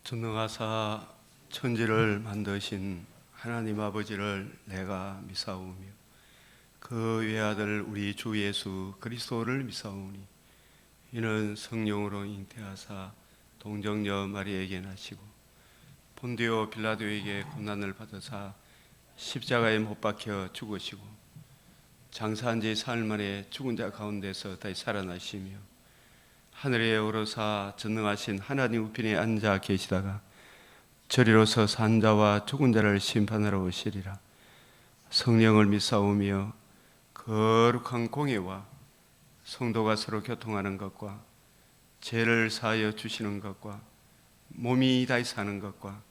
전능하사 천지를 만드신 하나님 아버지를 내가 믿사오며 그 외아들 우리 주 예수 그리스도를 믿사오니 이는 성령으로 잉태하사 동정녀 마리아에게 나시고 본디오 빌라도에게 고난을 받으사 십자가에 못 박혀 죽으시고 장사한 지 사흘 만에 죽은 자 가운데서 다시 살아나시며 하늘에 오르사 전능하신 하나님 우편에 앉아 계시다가 저리로서 산 자와 죽은 자를 심판하러 오시리라. 성령을 믿사오며 거룩한 공예와 성도가 서로 교통하는 것과 죄를 사하여 주시는 것과 몸이 다시 사는 것과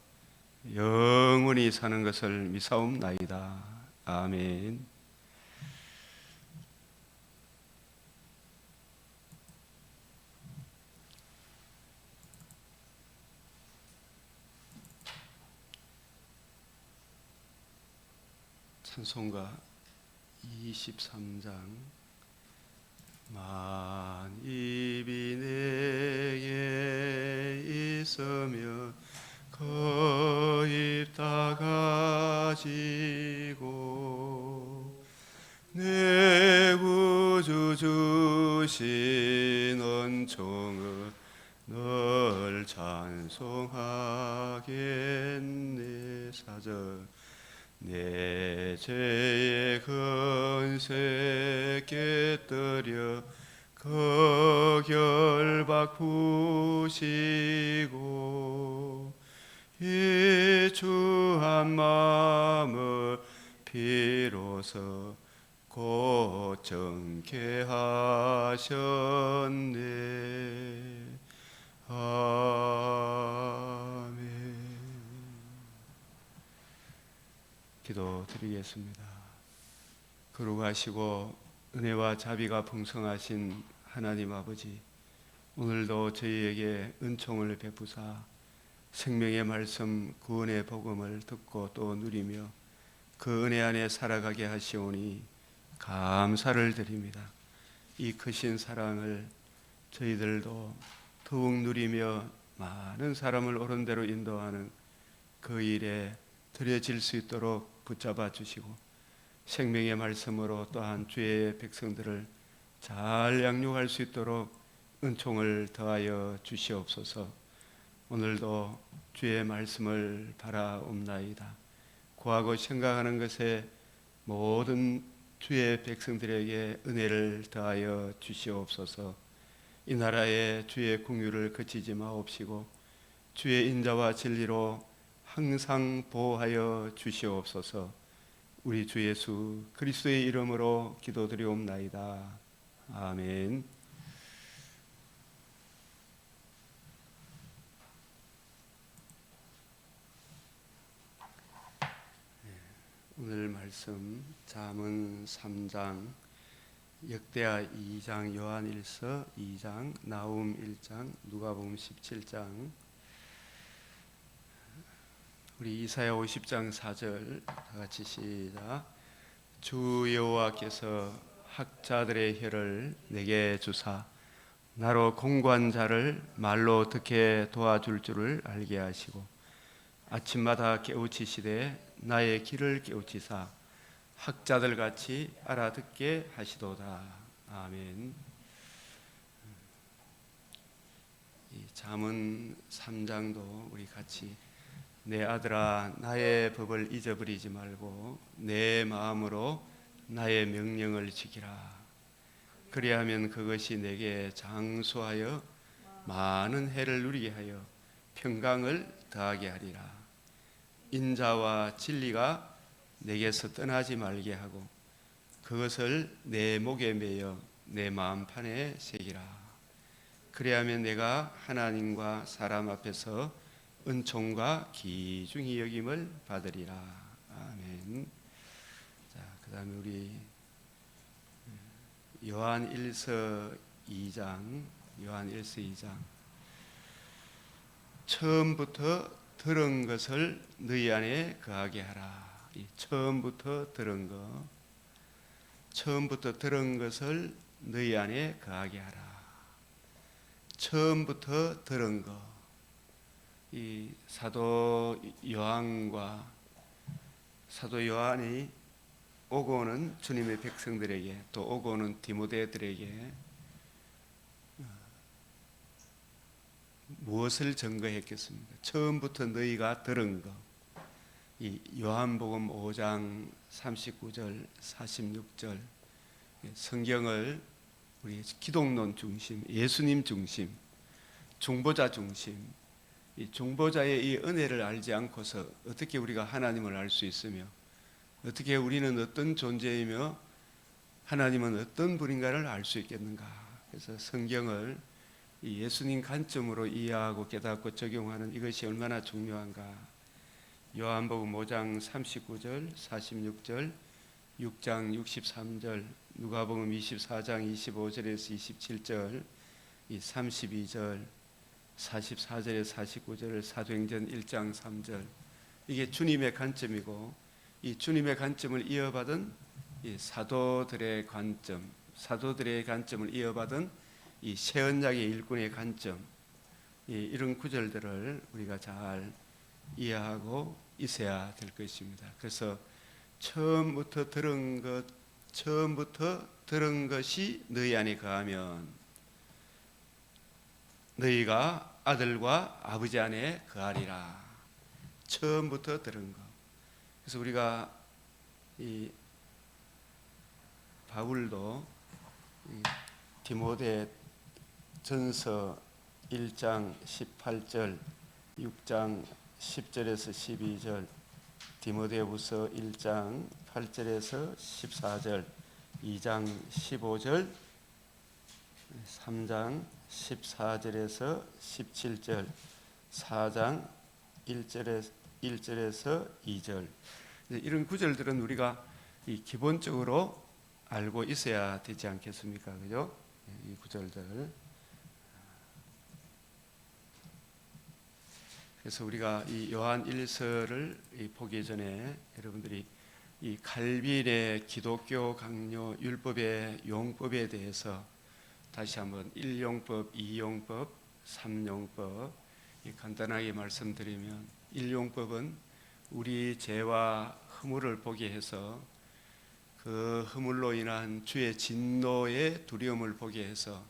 영원히 사는 것을 믿사옵나이다. 아멘. 찬송가 23장 만입이 내게 있으며 거입 다 가지고 내 구주 주신 은총을 널 찬송하겠네. 4절 내 죄의 근세 깨뜨려 그 결박 부시고 이 주한 마음을 비로소 곧 정케 하셨네. 아멘. 기도드리겠습니다. 거룩하시고 은혜와 자비가 풍성하신 하나님 아버지, 오늘도 저희에게 은총을 베푸사 생명의 말씀 구원의 복음을 듣고 또 누리며 그 은혜 안에 살아가게 하시오니 감사를 드립니다. 이 크신 사랑을 저희들도 더욱 누리며 많은 사람을 옳은 대로 인도하는 그 일에 드려질 수 있도록 붙잡아 주시고 생명의 말씀으로 또한 주의 백성들을 잘 양육할 수 있도록 은총을 더하여 주시옵소서. 오늘도 주의 말씀을 바라옵나이다. 구하고 생각하는 것에 모든 주의 백성들에게 은혜를 더하여 주시옵소서. 이 나라에 주의 긍휼을 그치지 마옵시고 주의 인자와 진리로 항상 보호하여 주시옵소서. 우리 주 예수 그리스도의 이름으로 기도드리옵나이다. 아멘. 오늘 말씀 잠언 3장, 역대하 2장, 요한일서 2장, 나훔 1장, 누가복음 17장, 우리 이사야 50장 4절 다 같이 시작. 주 여호와께서 학자들의 혀를 내게 주사 나로 공고한 자를 말로 듣게 도와줄 줄을 알게 하시고 아침마다 깨우치시되 나의 귀를 깨우치사 학자들 같이 알아듣게 하시도다. 아멘. 이 잠언 3장도 우리 같이 내 아들아 나의 법을 잊어버리지 말고 내 마음으로 나의 명령을 지키라. 그리하면 그것이 내게 장수하여 많은 해를 누리게 하여 평강을 더하게 하리라. 인자와 진리가 내게서 떠나지 말게 하고 그것을 내 목에 매여 내 마음판에 새기라. 그리하면 내가 하나님과 사람 앞에서 은총과 귀중히 여김을 받으리라. 아멘. 자, 그다음에 우리 요한일서 2장, 요한일서 2장. 처음부터 들은 것을 너희 안에 거하게 하라. 이 처음부터 들은 것, 처음부터 들은 것을 너희 안에 거하게 하라. 처음부터 들은 것. 이 사도 요한이 오고 오는 주님의 백성들에게 또 오고 오는 디모데들에게 무엇을 증거했겠습니까? 처음부터 너희가 들은 것, 이 요한복음 5장 39절 46절 성경을 우리 기독론 중심, 예수님 중심, 중보자 중심, 이 중보자의 이 은혜를 알지 않고서 어떻게 우리가 하나님을 알 수 있으며 어떻게 우리는 어떤 존재이며 하나님은 어떤 분인가를 알 수 있겠는가? 그래서 성경을 이 예수님 관점으로 이해하고 깨닫고 적용하는 이것이 얼마나 중요한가? 요한복음 5장 39절, 46절, 6장 63절, 누가복음 24장 25절에서 27절, 이 32절, 44절에 49절, 사도행전 1장 3절, 이게 주님의 관점이고 이 주님의 관점을 이어받은 이 사도들의 관점을 이어받은 이 새 언약의 일꾼의 관점, 이런 구절들을 우리가 잘 이해하고 있어야 될 것입니다. 그래서 처음부터 들은 것이 너희 안에 거하면 너희가 아들과 아버지 안에 거하리라. 처음부터 들은 것. 그래서 우리가 이 바울도 이 디모데 전서 1장 18절, 6장 10절에서 12절, 디모데후서 1장 8절에서 14절, 2장 15절, 3장 14절에서 17절, 4장 1절에서 2절, 이런 구절들은 우리가 이 기본적으로 알고 있어야 되지 않겠습니까? 그죠? 이 구절들. 그래서 우리가 이 요한 1서를 보기 전에 여러분들이 이 칼빈의 기독교 강요 율법의 용법에 대해서 다시 한번 1용법, 2용법, 3용법 간단하게 말씀드리면 1용법은 우리 죄와 허물을 보게 해서 그 허물로 인한 주의 진노의 두려움을 보게 해서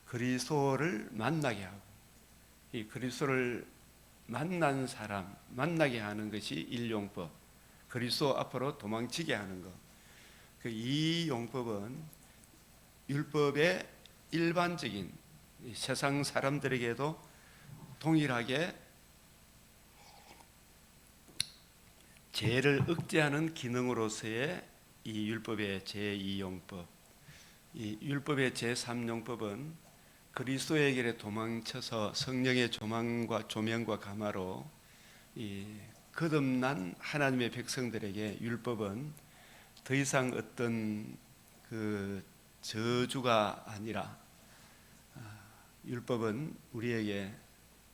그리스도를 만나게 하고 이 그리스도를 만난 사람 만나게 하는 것이 일용법, 그리스도 앞으로 도망치게 하는 것. 그 이용법은 율법의 일반적인 세상 사람들에게도 동일하게 죄를 억제하는 기능으로서의 이 율법의 제2용법, 이 율법의 제3용법은 그리스도의 길에 도망쳐서 성령의 조명과 감화로 이 거듭난 하나님의 백성들에게 율법은 더 이상 어떤 그 저주가 아니라 율법은 우리에게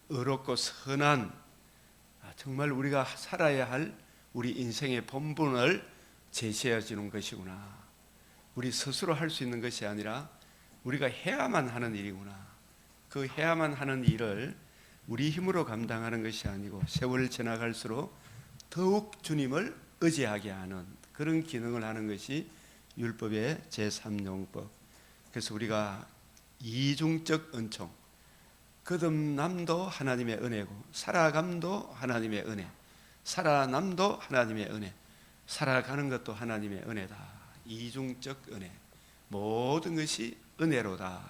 의롭고 선한 정말 우리가 살아야 할 우리 인생의 본분을 제시해 주는 것이구나. 우리 스스로 할 수 있는 것이 아니라 우리가 해야만 하는 일이구나. 그 해야만 하는 일을 우리 힘으로 감당하는 것이 아니고 세월 지나갈수록 더욱 주님을 의지하게 하는 그런 기능을 하는 것이 율법의 제3용법. 그래서 우리가 이중적 은총, 거듭남도 하나님의 은혜고 살아감도 하나님의 은혜, 살아남도 하나님의 은혜, 살아가는 것도 하나님의 은혜다. 이중적 은혜, 모든 것이 은혜로다.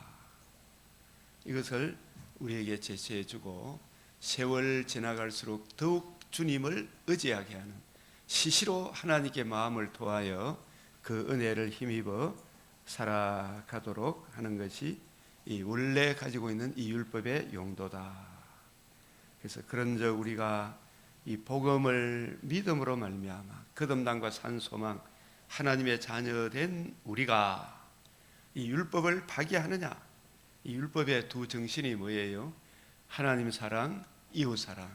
이것을 우리에게 제시해주고 세월 지나갈수록 더욱 주님을 의지하게 하는 시시로 하나님께 마음을 토하여 그 은혜를 힘입어 살아가도록 하는 것이 이 원래 가지고 있는 이 율법의 용도다. 그래서 그런즉 우리가 이 복음을 믿음으로 말미암아 거듭남과 산 소망 하나님의 자녀된 우리가 이 율법을 파기하느냐? 이 율법의 두 정신이 뭐예요? 하나님 사랑, 이웃 사랑.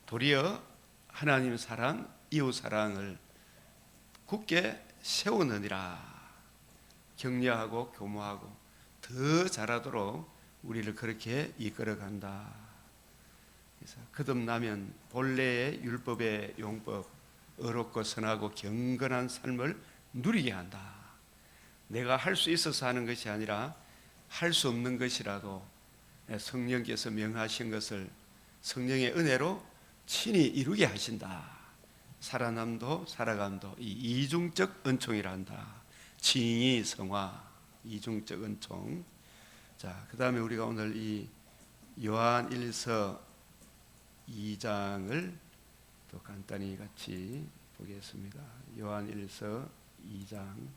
도리어 하나님 사랑, 이웃 사랑을 굳게 세우느니라. 격려하고 교모하고 더 잘하도록 우리를 그렇게 이끌어간다. 거듭나면 본래의 율법의 용법, 의롭고 선하고 경건한 삶을 누리게 한다. 내가 할 수 있어서 하는 것이 아니라 할 수 없는 것이라도 성령께서 명하신 것을 성령의 은혜로 친히 이루게 하신다. 살아남도 살아감도 이 이중적 은총이라 한다. 칭의 성화, 이중적 은총. 자, 그 다음에 우리가 오늘 이 요한 1서 2장을 또 간단히 같이 보겠습니다. 요한 1서 2장.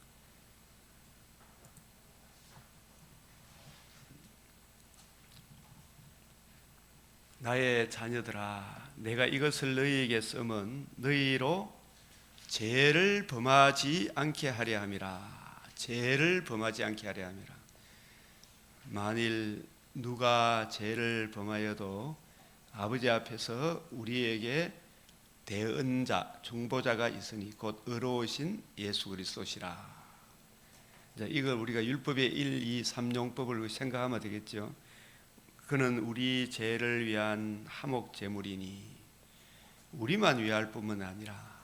나의 자녀들아, 내가 이것을 너희에게 쓰면 너희로 죄를 범하지 않게 하려 함이라. 죄를 범하지 않게 하려 함이라. 만일 누가 죄를 범하여도 아버지 앞에서 우리에게 대언자, 중보자가 있으니 곧 의로우신 예수 그리스도시라. 이걸 우리가 율법의 1, 2, 3용법을 생각하면 되겠죠. 그는 우리 죄를 위한 화목 제물이니 우리만 위할 뿐만 아니라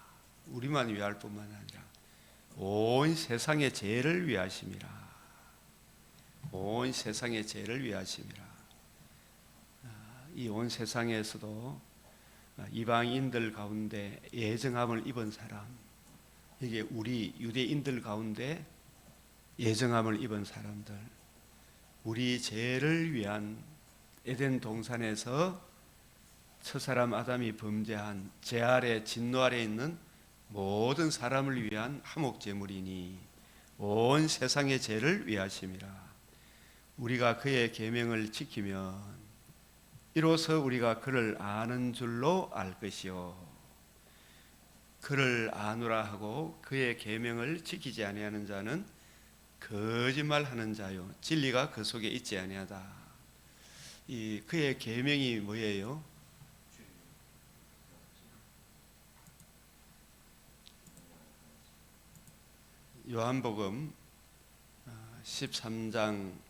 온 세상의 죄를 위하심이라. 온 세상의 죄를 위하심이라. 이 온 세상에서도 이방인들 가운데 예정함을 입은 사람, 이게 우리 유대인들 가운데 예정함을 입은 사람들, 우리 죄를 위한 에덴 동산에서 첫사람 아담이 범죄한 죄 아래 진노 아래 있는 모든 사람을 위한 화목 제물이니 온 세상의 죄를 위하심이라. 우리가 그의 계명을 지키면 이로써 우리가 그를 아는 줄로 알 것이요, 그를 아노라 하고 그의 계명을 지키지 아니하는 자는 거짓말하는 자요, 진리가 그 속에 있지 아니하다. 이 그의 계명이 뭐예요? 요한복음 13장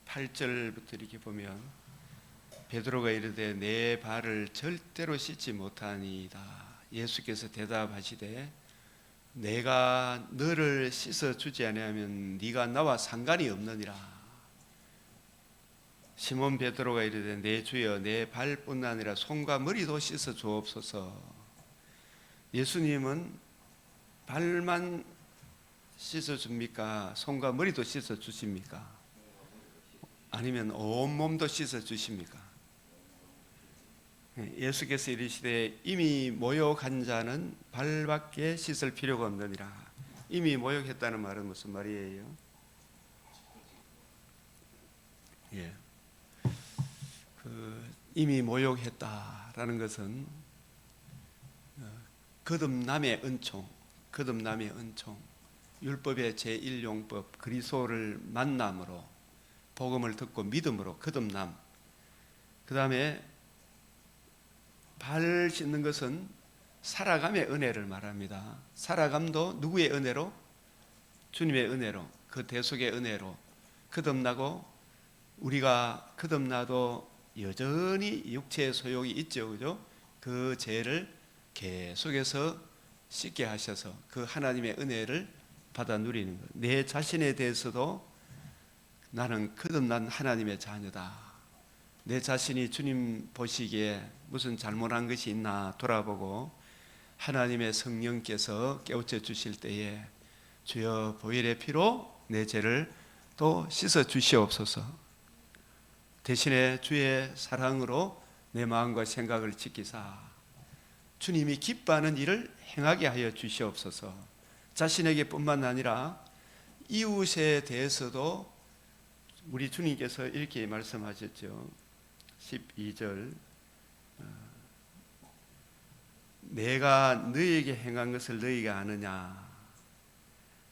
8절부터 이렇게 보면 베드로가 이르되 내 발을 절대로 씻지 못하니이다. 예수께서 대답하시되 내가 너를 씻어 주지 아니하면 네가 나와 상관이 없느니라. 시몬 베드로가 이르되 내 주여 내 발뿐 아니라 손과 머리도 씻어 주옵소서. 예수님은 발만 씻어 줍니까? 손과 머리도 씻어 주십니까? 아니면 온몸도 씻어 주십니까? 예수께서 이르시되 이미 모욕한 자는 발밖에 씻을 필요가 없느니라. 이미 모욕했다는 말은 무슨 말이에요? 이미 모욕했다라는 것은 거듭남의 은총, 율법의 제1용법 그리스도를 만남으로, 복음을 듣고 믿음으로 거듭남. 그 다음에 발 씻는 것은 살아감의 은혜를 말합니다. 살아감도 누구의 은혜로? 주님의 은혜로, 그 대속의 은혜로 거듭나고, 우리가 거듭나도 여전히 육체의 소욕이 있죠, 그죠? 그 죄를 계속해서 씻게 하셔서 그 하나님의 은혜를 받아 누리는 것. 내 자신에 대해서도 나는 거듭난 하나님의 자녀다. 내 자신이 주님 보시기에 무슨 잘못한 것이 있나 돌아보고 하나님의 성령께서 깨우쳐 주실 때에 주여 보혈의 피로 내 죄를 또 씻어 주시옵소서. 대신에 주의 사랑으로 내 마음과 생각을 지키사 주님이 기뻐하는 일을 행하게 하여 주시옵소서. 자신에게 뿐만 아니라 이웃에 대해서도 우리 주님께서 이렇게 말씀하셨죠. 12절 내가 너희에게 행한 것을 너희가 아느냐?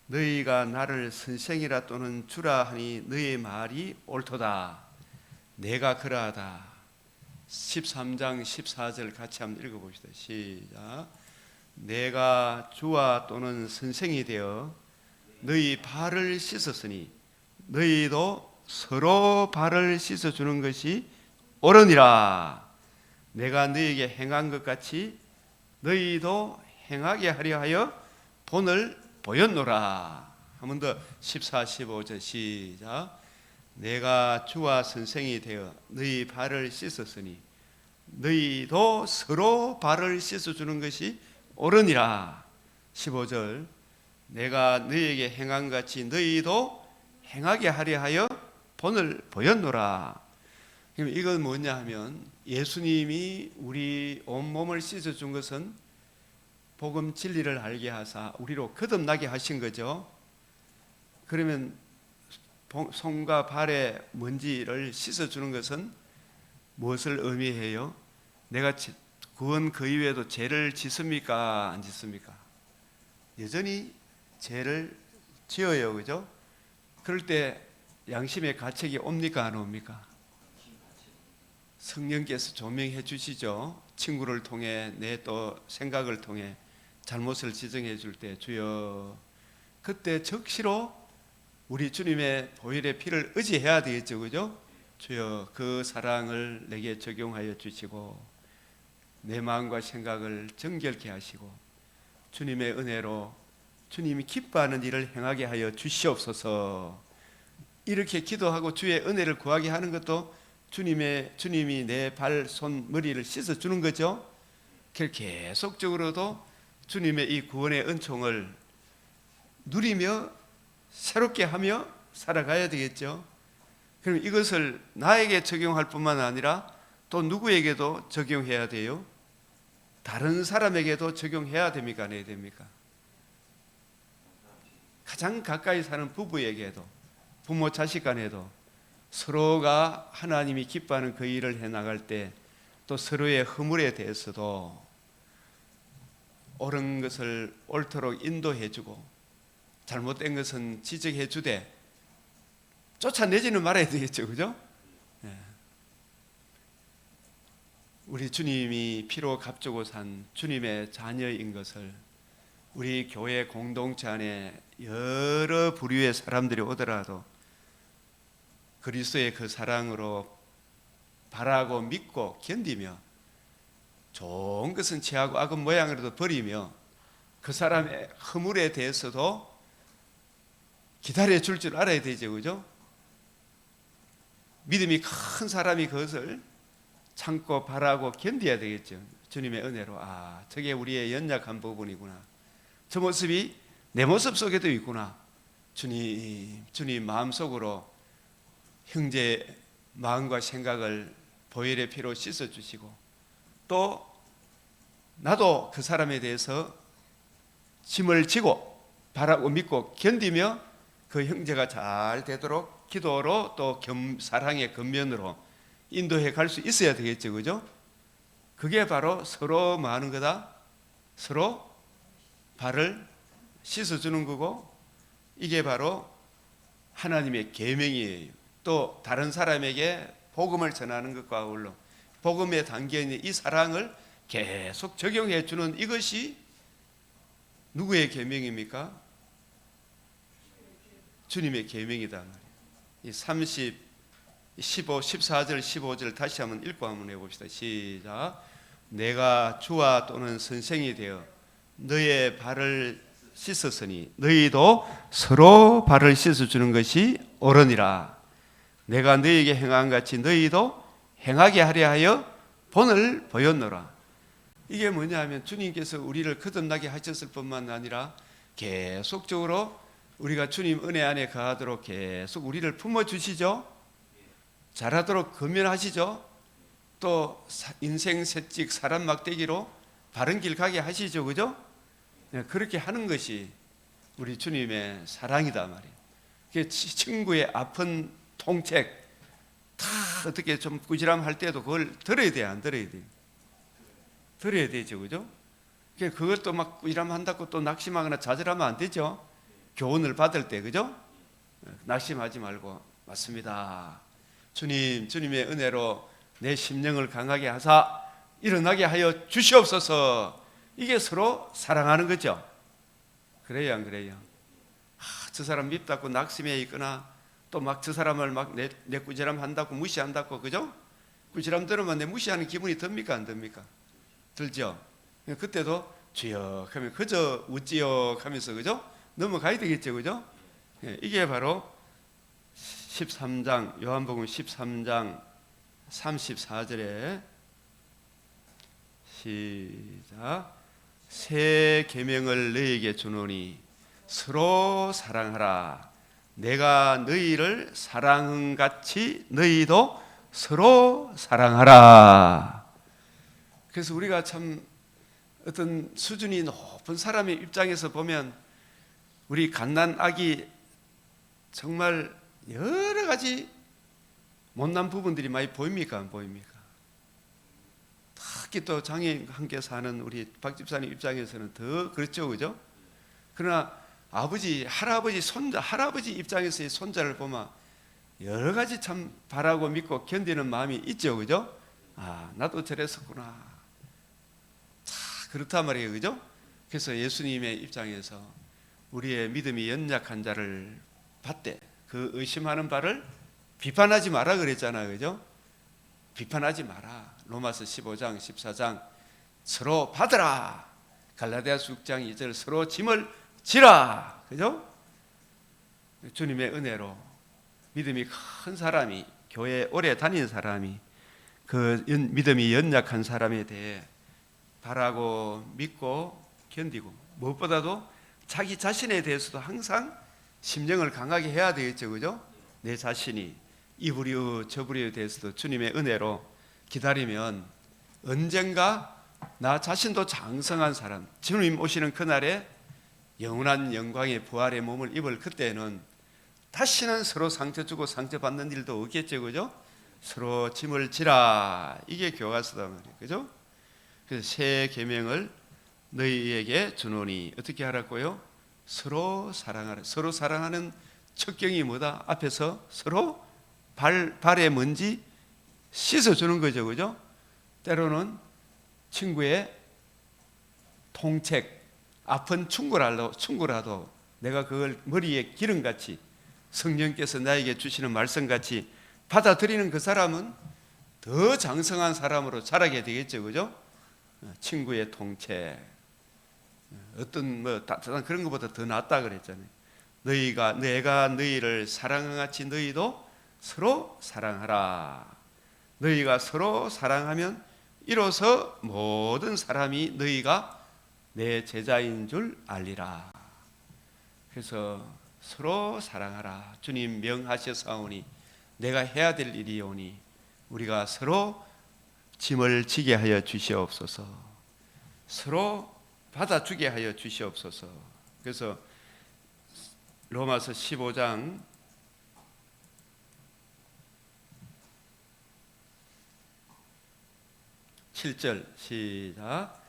너희가 나를 선생이라 또는 주라 하니 너희의 말이 옳도다. 내가 그러하다. 13장 14절 같이 한번 읽어봅시다. 시작. 내가 주와 또는 선생이 되어 너희 발을 씻었으니 너희도 서로 발을 씻어주는 것이 옳으니라. 내가 너희에게 행한 것 같이 너희도 행하게 하려 하여 본을 보였노라. 한 번 더 14, 15절 시작. 내가 주와 선생이 되어 너희 발을 씻었으니 너희도 서로 발을 씻어주는 것이 옳으니라. 15절. 내가 너희에게 행한 같이 너희도 행하게 하려 하여 본을 보였노라. 그럼 이건 뭐냐 하면 예수님이 우리 온몸을 씻어준 것은 복음 진리를 알게 하사 우리로 거듭나게 하신 거죠. 그러면 손과 발의 먼지를 씻어주는 것은 무엇을 의미해요? 내가 구원 그 이외에도 죄를 짓습니까? 안 짓습니까? 여전히 죄를 지어요, 그죠? 그럴 때 양심의 가책이 옵니까? 안 옵니까? 성령께서 조명해 주시죠. 친구를 통해 내 또 생각을 통해 잘못을 지적해 줄 때 주여, 그때 적시로 우리 주님의 보혈의 피를 의지해야 되겠죠, 그죠? 주여, 그 사랑을 내게 적용하여 주시고 내 마음과 생각을 정결케 하시고 주님의 은혜로 주님이 기뻐하는 일을 행하게 하여 주시옵소서. 이렇게 기도하고 주의 은혜를 구하게 하는 것도 주님이 내 발, 손, 머리를 씻어주는 거죠. 계속적으로도 주님의 이 구원의 은총을 누리며 새롭게 하며 살아가야 되겠죠. 그럼 이것을 나에게 적용할 뿐만 아니라 또 누구에게도 적용해야 돼요? 다른 사람에게도 적용해야 됩니까? 안 해야 됩니까? 가장 가까이 사는 부부에게도, 부모 자식 간에도 서로가 하나님이 기뻐하는 그 일을 해나갈 때 또 서로의 허물에 대해서도 옳은 것을 옳도록 인도해주고 잘못된 것은 지적해주되 쫓아내지는 말아야 되겠죠, 그죠? 네. 우리 주님이 피로 값주고 산 주님의 자녀인 것을 우리 교회 공동체 안에 여러 부류의 사람들이 오더라도 그리스도의 그 사랑으로 바라고 믿고 견디며 좋은 것은 취하고 악은 모양으로도 버리며 그 사람의 허물에 대해서도 기다려 줄 줄 알아야 되죠, 그죠? 믿음이 큰 사람이 그것을 참고 바라고 견뎌야 되겠죠. 주님의 은혜로, 저게 우리의 연약한 부분이구나, 저 모습이 내 모습 속에도 있구나. 주님 마음속으로 형제의 마음과 생각을 보혈의 피로 씻어주시고 또 나도 그 사람에 대해서 짐을 지고 바라고 믿고 견디며 그 형제가 잘 되도록 기도로 또 사랑의 겉면으로 인도해 갈 수 있어야 되겠죠, 그죠? 그게 바로 서로 뭐 하는 거다? 서로 발을 씻어주는 거고, 이게 바로 하나님의 계명이에요. 또 다른 사람에게 복음을 전하는 것과 아울러 복음에 담겨있는 이 사랑을 계속 적용해 주는 이것이 누구의 계명입니까? 주님의 계명이다 말이에요. 이 30, 15, 14절, 15절 다시 한번 읽고 한번 해봅시다. 시작. 내가 주와 또는 선생이 되어 너의 발을 씻었으니 너희도 서로 발을 씻어주는 것이 옳으니라. 내가 너희에게 행한 같이 너희도 행하게 하려 하여 본을 보였노라. 이게 뭐냐 하면 주님께서 우리를 거듭나게 하셨을 뿐만 아니라 계속적으로 우리가 주님 은혜 안에 거하도록 계속 우리를 품어주시죠. 잘하도록 금연하시죠. 또 인생 새찍 사람 막대기로 바른 길 가게 하시죠, 그죠? 그렇게 하는 것이 우리 주님의 사랑이다 말이에요. 친구의 아픈 통책 다 어떻게 좀 꾸지람할 때도 그걸 들어야 돼, 안 들어야 돼? 들어야 되죠, 그죠? 그것도 막 꾸지람한다고 또 낙심하거나 좌절하면 안 되죠. 교훈을 받을 때, 그죠? 낙심하지 말고, 맞습니다, 주님의 은혜로 내 심령을 강하게 하사 일어나게 하여 주시옵소서. 이게 서로 사랑하는 거죠. 그래요, 안 그래요? 저 사람 밉다고 낙심해 있거나 또 막 저 사람을 막 내 꾸지람 한다고 무시한다고, 그죠? 꾸지람 들으면 내 무시하는 기분이 듭니까, 안 듭니까? 들죠? 그때도 주여 하면 그저 웃지요 하면서, 그죠? 넘어가야 되겠죠, 그죠? 이게 바로 13장, 요한복음 13장 34절에 시작. 새 계명을 너희에게 주노니 서로 사랑하라. 내가 너희를 사랑한 같이 너희도 서로 사랑하라. 그래서 우리가 참 어떤 수준이 높은 사람의 입장에서 보면 우리 갓난 아기 정말 여러 가지 못난 부분들이 많이 보입니까, 안 보입니까? 특히 또 장애인 함께 사는 우리 박 집사님 입장에서는 더 그렇죠, 그죠? 그러나 아버지, 할아버지, 손자, 할아버지 입장에서의 손자를 보면 여러 가지 참 바라고 믿고 견디는 마음이 있죠, 그죠? 아, 나도 저랬었구나. 그렇단 말이에요, 그죠? 그래서 예수님의 입장에서 우리의 믿음이 연약한 자를 받되 그 의심하는 바를 비판하지 마라 그랬잖아요, 그죠? 비판하지 마라. 로마서 15장 14장 서로 받으라. 갈라디아서 6장 2절 서로 짐을 지라, 그죠? 주님의 은혜로 믿음이 큰 사람이, 교회 오래 다닌 사람이 그 믿음이 연약한 사람에 대해 바라고 믿고 견디고, 무엇보다도 자기 자신에 대해서도 항상 심령을 강하게 해야 되겠죠, 그죠? 내 자신이 이 부류 저 부류에 대해서도 주님의 은혜로 기다리면 언젠가 나 자신도 장성한 사람, 주님 오시는 그날에 영원한 영광의 부활의 몸을 입을 그때는 다시는 서로 상처 주고 상처받는 일도 없겠죠, 그죠? 서로 짐을 지라. 이게 교과서다 말이에요, 그죠? 그래서 새 계명을 너희에게 주노니 어떻게 하라고요? 서로 사랑하라. 서로 사랑하는 척경이 뭐다? 앞에서 서로 발에 먼지 씻어주는 거죠, 그죠? 때로는 친구의 통책, 아픈 충고라도 내가 그걸 머리에 기름같이 성령께서 나에게 주시는 말씀같이 받아들이는 그 사람은 더 장성한 사람으로 자라게 되겠죠, 그죠? 친구의 통책, 어떤 따뜻한 그런 것보다 더 낫다 그랬잖아요. 내가 너희를 사랑한 같이 너희도 서로 사랑하라. 너희가 서로 사랑하면 이로써 모든 사람이 너희가 내 제자인 줄 알리라. 그래서 서로 사랑하라. 주님 명하셨사오니 내가 해야 될 일이오니 우리가 서로 짐을 지게 하여 주시옵소서. 서로 받아주게 하여 주시옵소서. 그래서 로마서 15장 7절 시작.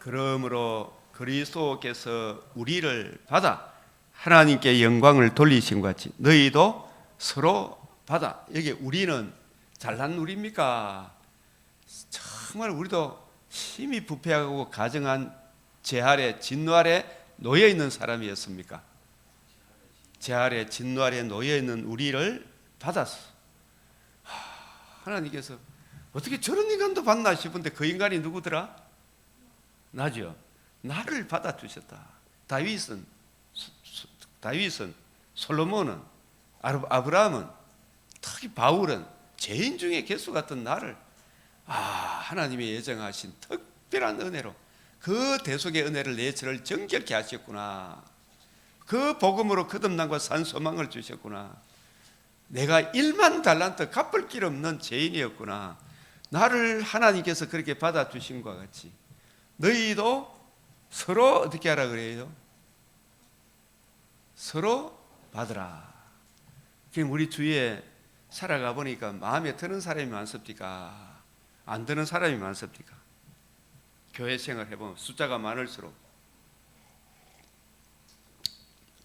그러므로 그리스도께서 우리를 받아 하나님께 영광을 돌리신 것 같이 너희도 서로 받아. 여기 우리는 잘난 우리입니까? 정말 우리도 힘이 부패하고 가정한 제 아래 진노 아래 놓여 있는 사람이었습니까? 제 아래 진노 아래 놓여 있는 우리를 받았어. 하나님께서 어떻게 저런 인간도 받나 싶은데 그 인간이 누구더라? 나죠. 나를 받아주셨다. 다윗은, 솔로몬은, 아브라함은, 특히 바울은 죄인 중에 개수 같은 나를 하나님이 예정하신 특별한 은혜로 그 대속의 은혜를 내 저를 정결케 하셨구나. 그 복음으로 거듭남과 산 소망을 주셨구나. 내가 1만 달란트 갚을 길 없는 죄인이었구나. 나를 하나님께서 그렇게 받아주신 것 같이 너희도 서로 어떻게 하라 그래요? 서로 받으라. 그럼 우리 주위에 살아가 보니까 마음에 드는 사람이 많습니까? 안 드는 사람이 많습니까? 교회 생활 해보면 숫자가 많을수록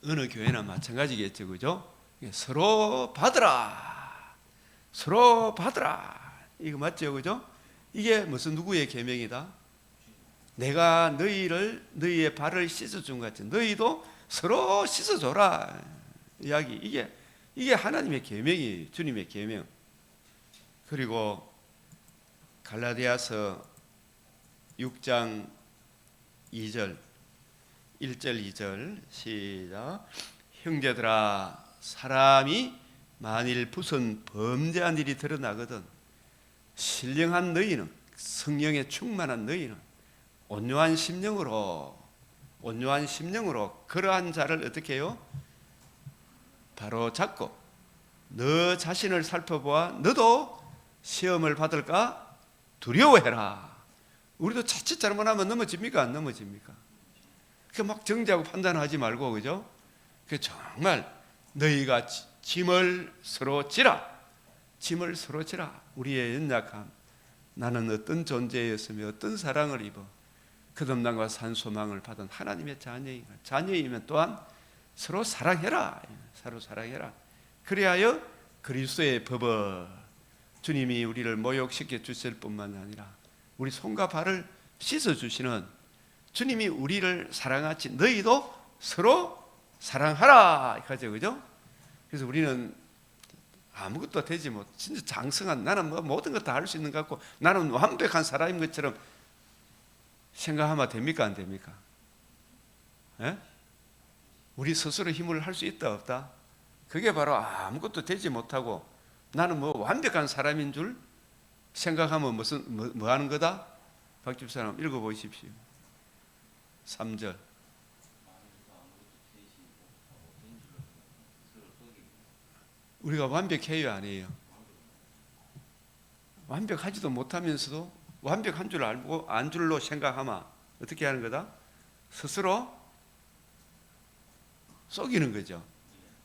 어느 교회나 마찬가지겠죠, 그죠? 서로 받으라. 서로 받으라. 이거 맞죠, 그죠? 이게 무슨 누구의 계명이다? 내가 너희의 발을 씻어준 것 같이 너희도 서로 씻어줘라 이야기. 이게 하나님의 계명이, 주님의 계명. 그리고 갈라디아서 6장 2절 1절 2절 시작. 형제들아, 사람이 만일 무슨 범죄한 일이 드러나거든 신령한 너희는, 성령에 충만한 너희는 온유한 심령으로 그러한 자를 어떻게 해요? 바로 잡고 너 자신을 살펴보아 너도 시험을 받을까 두려워해라. 우리도 자칫 잘못하면 넘어집니까? 안 넘어집니까? 그 막 정죄하고 판단하지 말고, 그죠? 그 정말 너희가 짐을 서로 지라. 우리의 연약함, 나는 어떤 존재였으며 어떤 사랑을 입어 거듭남과 산 소망을 받은 하나님의 자녀이면 또한 서로 사랑해라. 그리하여 그리스도의 법을, 주님이 우리를 모욕시켜 주실 뿐만 아니라 우리 손과 발을 씻어주시는 주님이 우리를 사랑하지 너희도 서로 사랑하라 이거죠, 그죠? 그래서 우리는 아무것도 되지 못, 진짜 장성한, 나는 뭐 모든 것 다 할 수 있는 것 같고 나는 완벽한 사람인 것처럼 생각하면 됩니까, 안 됩니까? 예? 우리 스스로 힘을 할 수 있다 없다? 그게 바로 아무것도 되지 못하고 나는 뭐 완벽한 사람인 줄 생각하면 뭐 하는 거다? 박집사님 읽어보십시오. 3절. 우리가 완벽해요, 아니에요? 완벽하지도 못하면서도 완벽한 줄 알고 안 줄로 생각하면 어떻게 하는 거다? 스스로 속이는 거죠.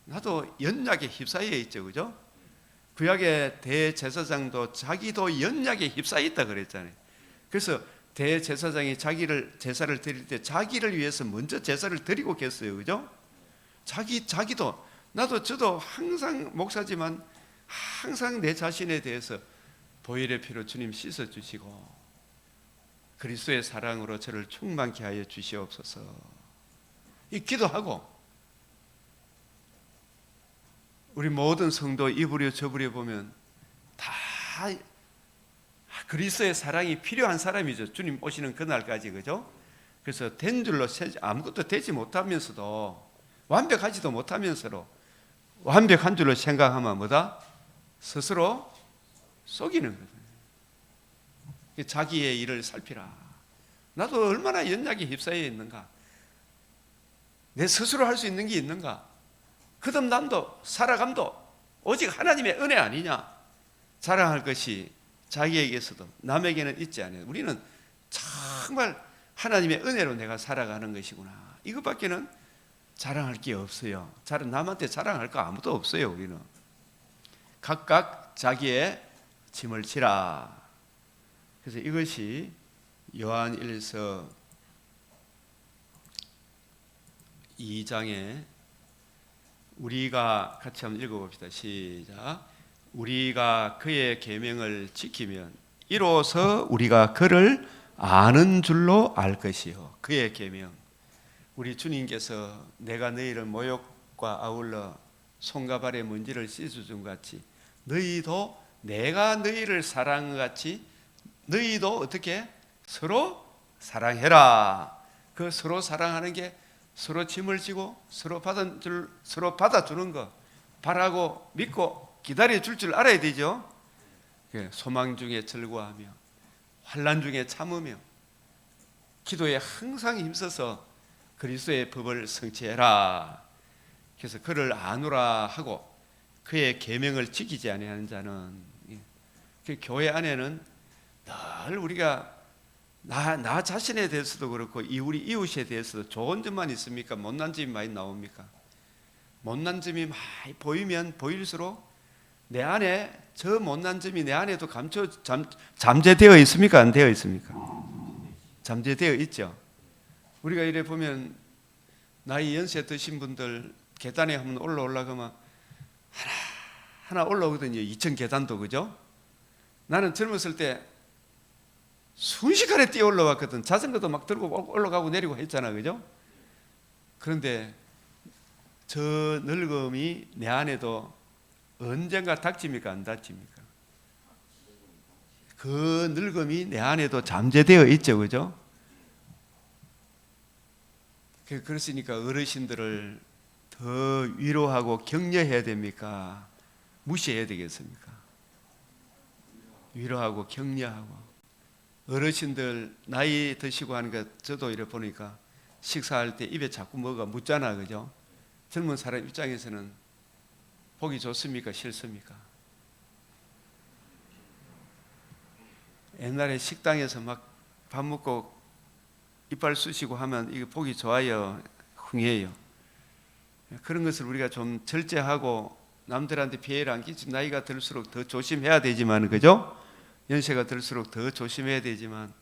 나도 연약에 휩싸여 있죠, 그죠? 구약의 대제사장도 자기도 연약에 휩싸여 있다 그랬잖아요. 그래서 대제사장이 제사를 드릴 때 자기를 위해서 먼저 제사를 드리고 겠어요, 그죠? 자기도, 저도 항상 목사지만 항상 내 자신에 대해서 보혈의 피로 주님 씻어주시고 그리스도의 사랑으로 저를 충만케 하여 주시옵소서. 이 기도하고 우리 모든 성도 이부려 저부려 보면 다 그리스도의 사랑이 필요한 사람이죠. 주님 오시는 그날까지, 그죠? 그래서 된 줄로 아무것도 되지 못하면서도 완벽하지도 못하면서도 완벽한 줄로 생각하면 뭐다? 스스로 속이는 거예요. 자기의 일을 살피라. 나도 얼마나 연약에 휩싸여 있는가? 내 스스로 할 수 있는 게 있는가? 거듭남도 살아감도 오직 하나님의 은혜 아니냐? 자랑할 것이 자기에게서도 남에게는 있지 않아요. 우리는 정말 하나님의 은혜로 내가 살아가는 것이구나. 이것밖에는 자랑할 게 없어요. 남한테 자랑할 거 아무도 없어요. 우리는 각각 자기의 짐을 지라. 그래서 이것이 요한 1서 2장에 우리가 같이 한번 읽어봅시다. 시작. 우리가 그의 계명을 지키면 이로써 우리가 그를 아는 줄로 알 것이요. 그의 계명. 우리 주님께서 내가 너희를 모욕과 아울러 손과 발의 먼지를 씻어준 같이 너희도 내가 너희를 사랑한 같이 너희도 어떻게 서로 사랑해라. 그 서로 사랑하는 게 서로 짐을 지고 서로 받아주는 거, 바라고 믿고 기다려줄 줄 알아야 되죠. 소망 중에 즐거워하며 환난 중에 참으며 기도에 항상 힘써서 그리스도의 법을 성취해라. 그래서 그를 아노라 하고 그의 계명을 지키지 아니하는 자는, 그 교회 안에는 늘 우리가 나 자신에 대해서도 그렇고 우리 이웃에 대해서도 좋은 점만 있습니까? 못난 점이 많이 나옵니까? 못난 점이 많이 보이면 보일수록 내 안에 저 못난 점이 내 안에도 잠재되어 있습니까? 안 되어 있습니까? 잠재되어 있죠. 우리가 이래 보면 나이 연세 드신 분들 계단에 한번 올라가면 하나 올라오거든요. 2층 계단도, 그죠? 나는 젊었을 때 순식간에 뛰어 올라왔거든. 자전거도 막 들고 올라가고 내리고 했잖아, 그죠? 그런데 저 늙음이 내 안에도 언젠가 닥칩니까, 안 닥칩니까? 그 늙음이 내 안에도 잠재되어 있죠, 그죠? 그렇으니까 어르신들을 더 위로하고 격려해야 됩니까? 무시해야 되겠습니까? 위로하고 격려하고. 어르신들 나이 드시고 하는 거 저도 이래 보니까 식사할 때 입에 자꾸 뭐가 묻잖아, 그죠? 젊은 사람 입장에서는 보기 좋습니까? 싫습니까? 옛날에 식당에서 막 밥 먹고 이빨 쑤시고 하면 이거 보기 좋아요, 흥해요. 그런 것을 우리가 좀 절제하고 남들한테 피해를 안 끼치고 나이가 들수록 더 조심해야 되지만, 그죠? 연세가 들수록 더 조심해야 되지만,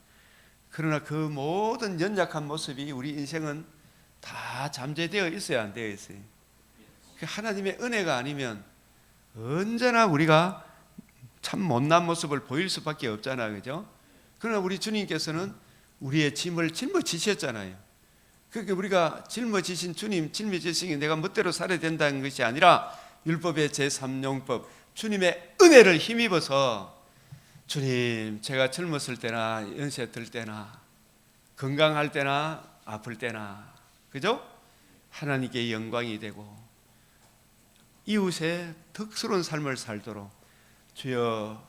그러나 그 모든 연약한 모습이 우리 인생은 다 잠재되어 있어야 안 되어 있어요. 하나님의 은혜가 아니면 언제나 우리가 참 못난 모습을 보일 수밖에 없잖아요, 그죠? 그러나 우리 주님께서는 우리의 짐을 짊어지셨잖아요. 그러니까 우리가 짊어지신 주님, 짊어지신 게 내가 멋대로 살아야 된다는 것이 아니라 율법의 제3용법, 주님의 은혜를 힘입어서 주님, 제가 젊었을 때나 연세 들 때나 건강할 때나 아플 때나, 그죠? 하나님께 영광이 되고 이웃의 덕스러운 삶을 살도록, 주여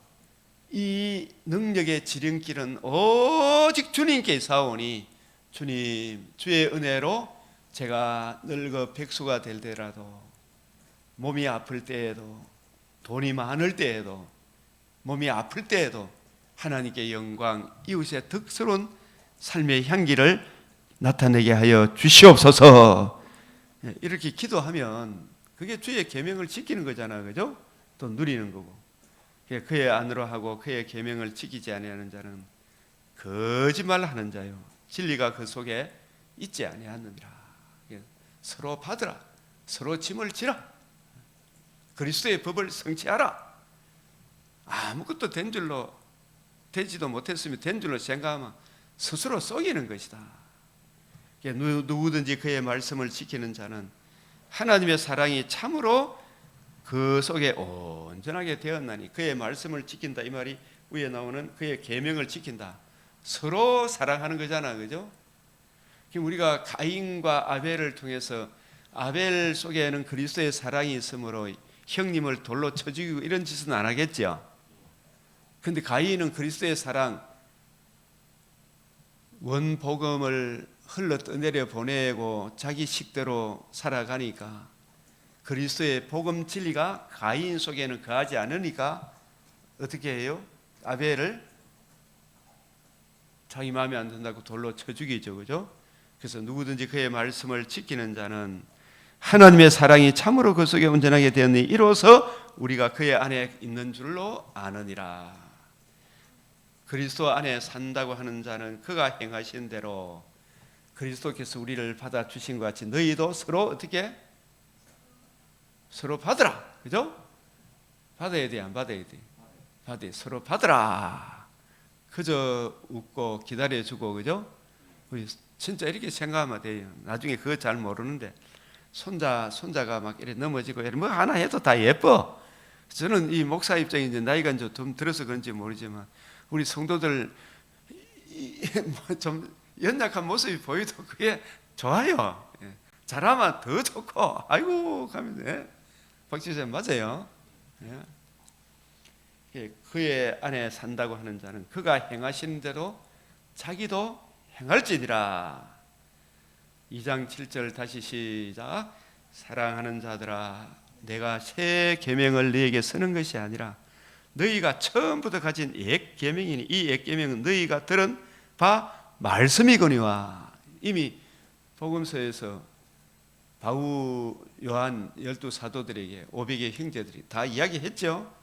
이 능력의 지름길은 오직 주님께 있사오니 주님, 주의 은혜로 제가 늙어 백수가 될 때라도, 몸이 아플 때에도, 돈이 많을 때에도, 몸이 아플 때에도 하나님께 영광, 이웃의 덕스러운 삶의 향기를 나타내게 하여 주시옵소서. 이렇게 기도하면 그게 주의 계명을 지키는 거잖아요, 그죠? 또 누리는 거고. 그의 안으로 하고 그의 계명을 지키지 아니하는 자는 거짓말하는 자요, 진리가 그 속에 있지 아니하느니라. 서로 받으라, 서로 짐을 지라, 그리스도의 법을 성취하라. 아무것도 된 줄로 되지도 못했으면 된 줄로 생각하면 스스로 속이는 것이다. 누구든지 그의 말씀을 지키는 자는 하나님의 사랑이 참으로 그 속에 온전하게 되었나니, 그의 말씀을 지킨다 이 말이 위에 나오는 그의 계명을 지킨다. 서로 사랑하는 거잖아, 그죠? 우리가 가인과 아벨을 통해서 아벨 속에는 그리스도의 사랑이 있으므로 형님을 돌로 쳐 죽이고 이런 짓은 안 하겠죠. 근데 가인은 그리스도의 사랑, 원복음을 흘러 떠내려 보내고 자기 식대로 살아가니까 그리스도의 복음 진리가 가인 속에는 거하지 않으니까 어떻게 해요? 아벨을 자기 마음에 안 든다고 돌로 쳐 죽이죠, 그죠? 그래서 누구든지 그의 말씀을 지키는 자는 하나님의 사랑이 참으로 그 속에 온전하게 되었니 이로써 우리가 그의 안에 있는 줄로 아느니라. 그리스도 안에 산다고 하는 자는 그가 행하신 대로 그리스도께서 우리를 받아 주신 것 같이 너희도 서로 어떻게? 서로 받으라, 그죠? 받아야 돼, 안 받아야 돼? 받아야, 서로 받으라. 그저 웃고 기다려주고, 그죠? 우리 진짜 이렇게 생각하면 돼요. 나중에 그거 잘 모르는데 손자가 막 이렇게 넘어지고 뭐 하나 해도 다 예뻐. 저는 이 목사 입장에 이제 나이가 좀 들어서 그런지 모르지만 우리 성도들 좀 연약한 모습이 보여도 그게 좋아요. 잘하면 더 좋고, 아이고 가면 박지선 맞아요. 그의 안에 산다고 하는 자는 그가 행하시는 대로 자기도 행할지니라. 2장 7절 다시 시작. 사랑하는 자들아, 내가 새 계명을 너희에게 쓰는 것이 아니라 너희가 처음부터 가진 옛 계명이니 이 옛 계명은 너희가 들은 바 말씀이거니와. 이미 복음서에서 바울, 요한 12사도들에게 500의 형제들이 다 이야기했죠.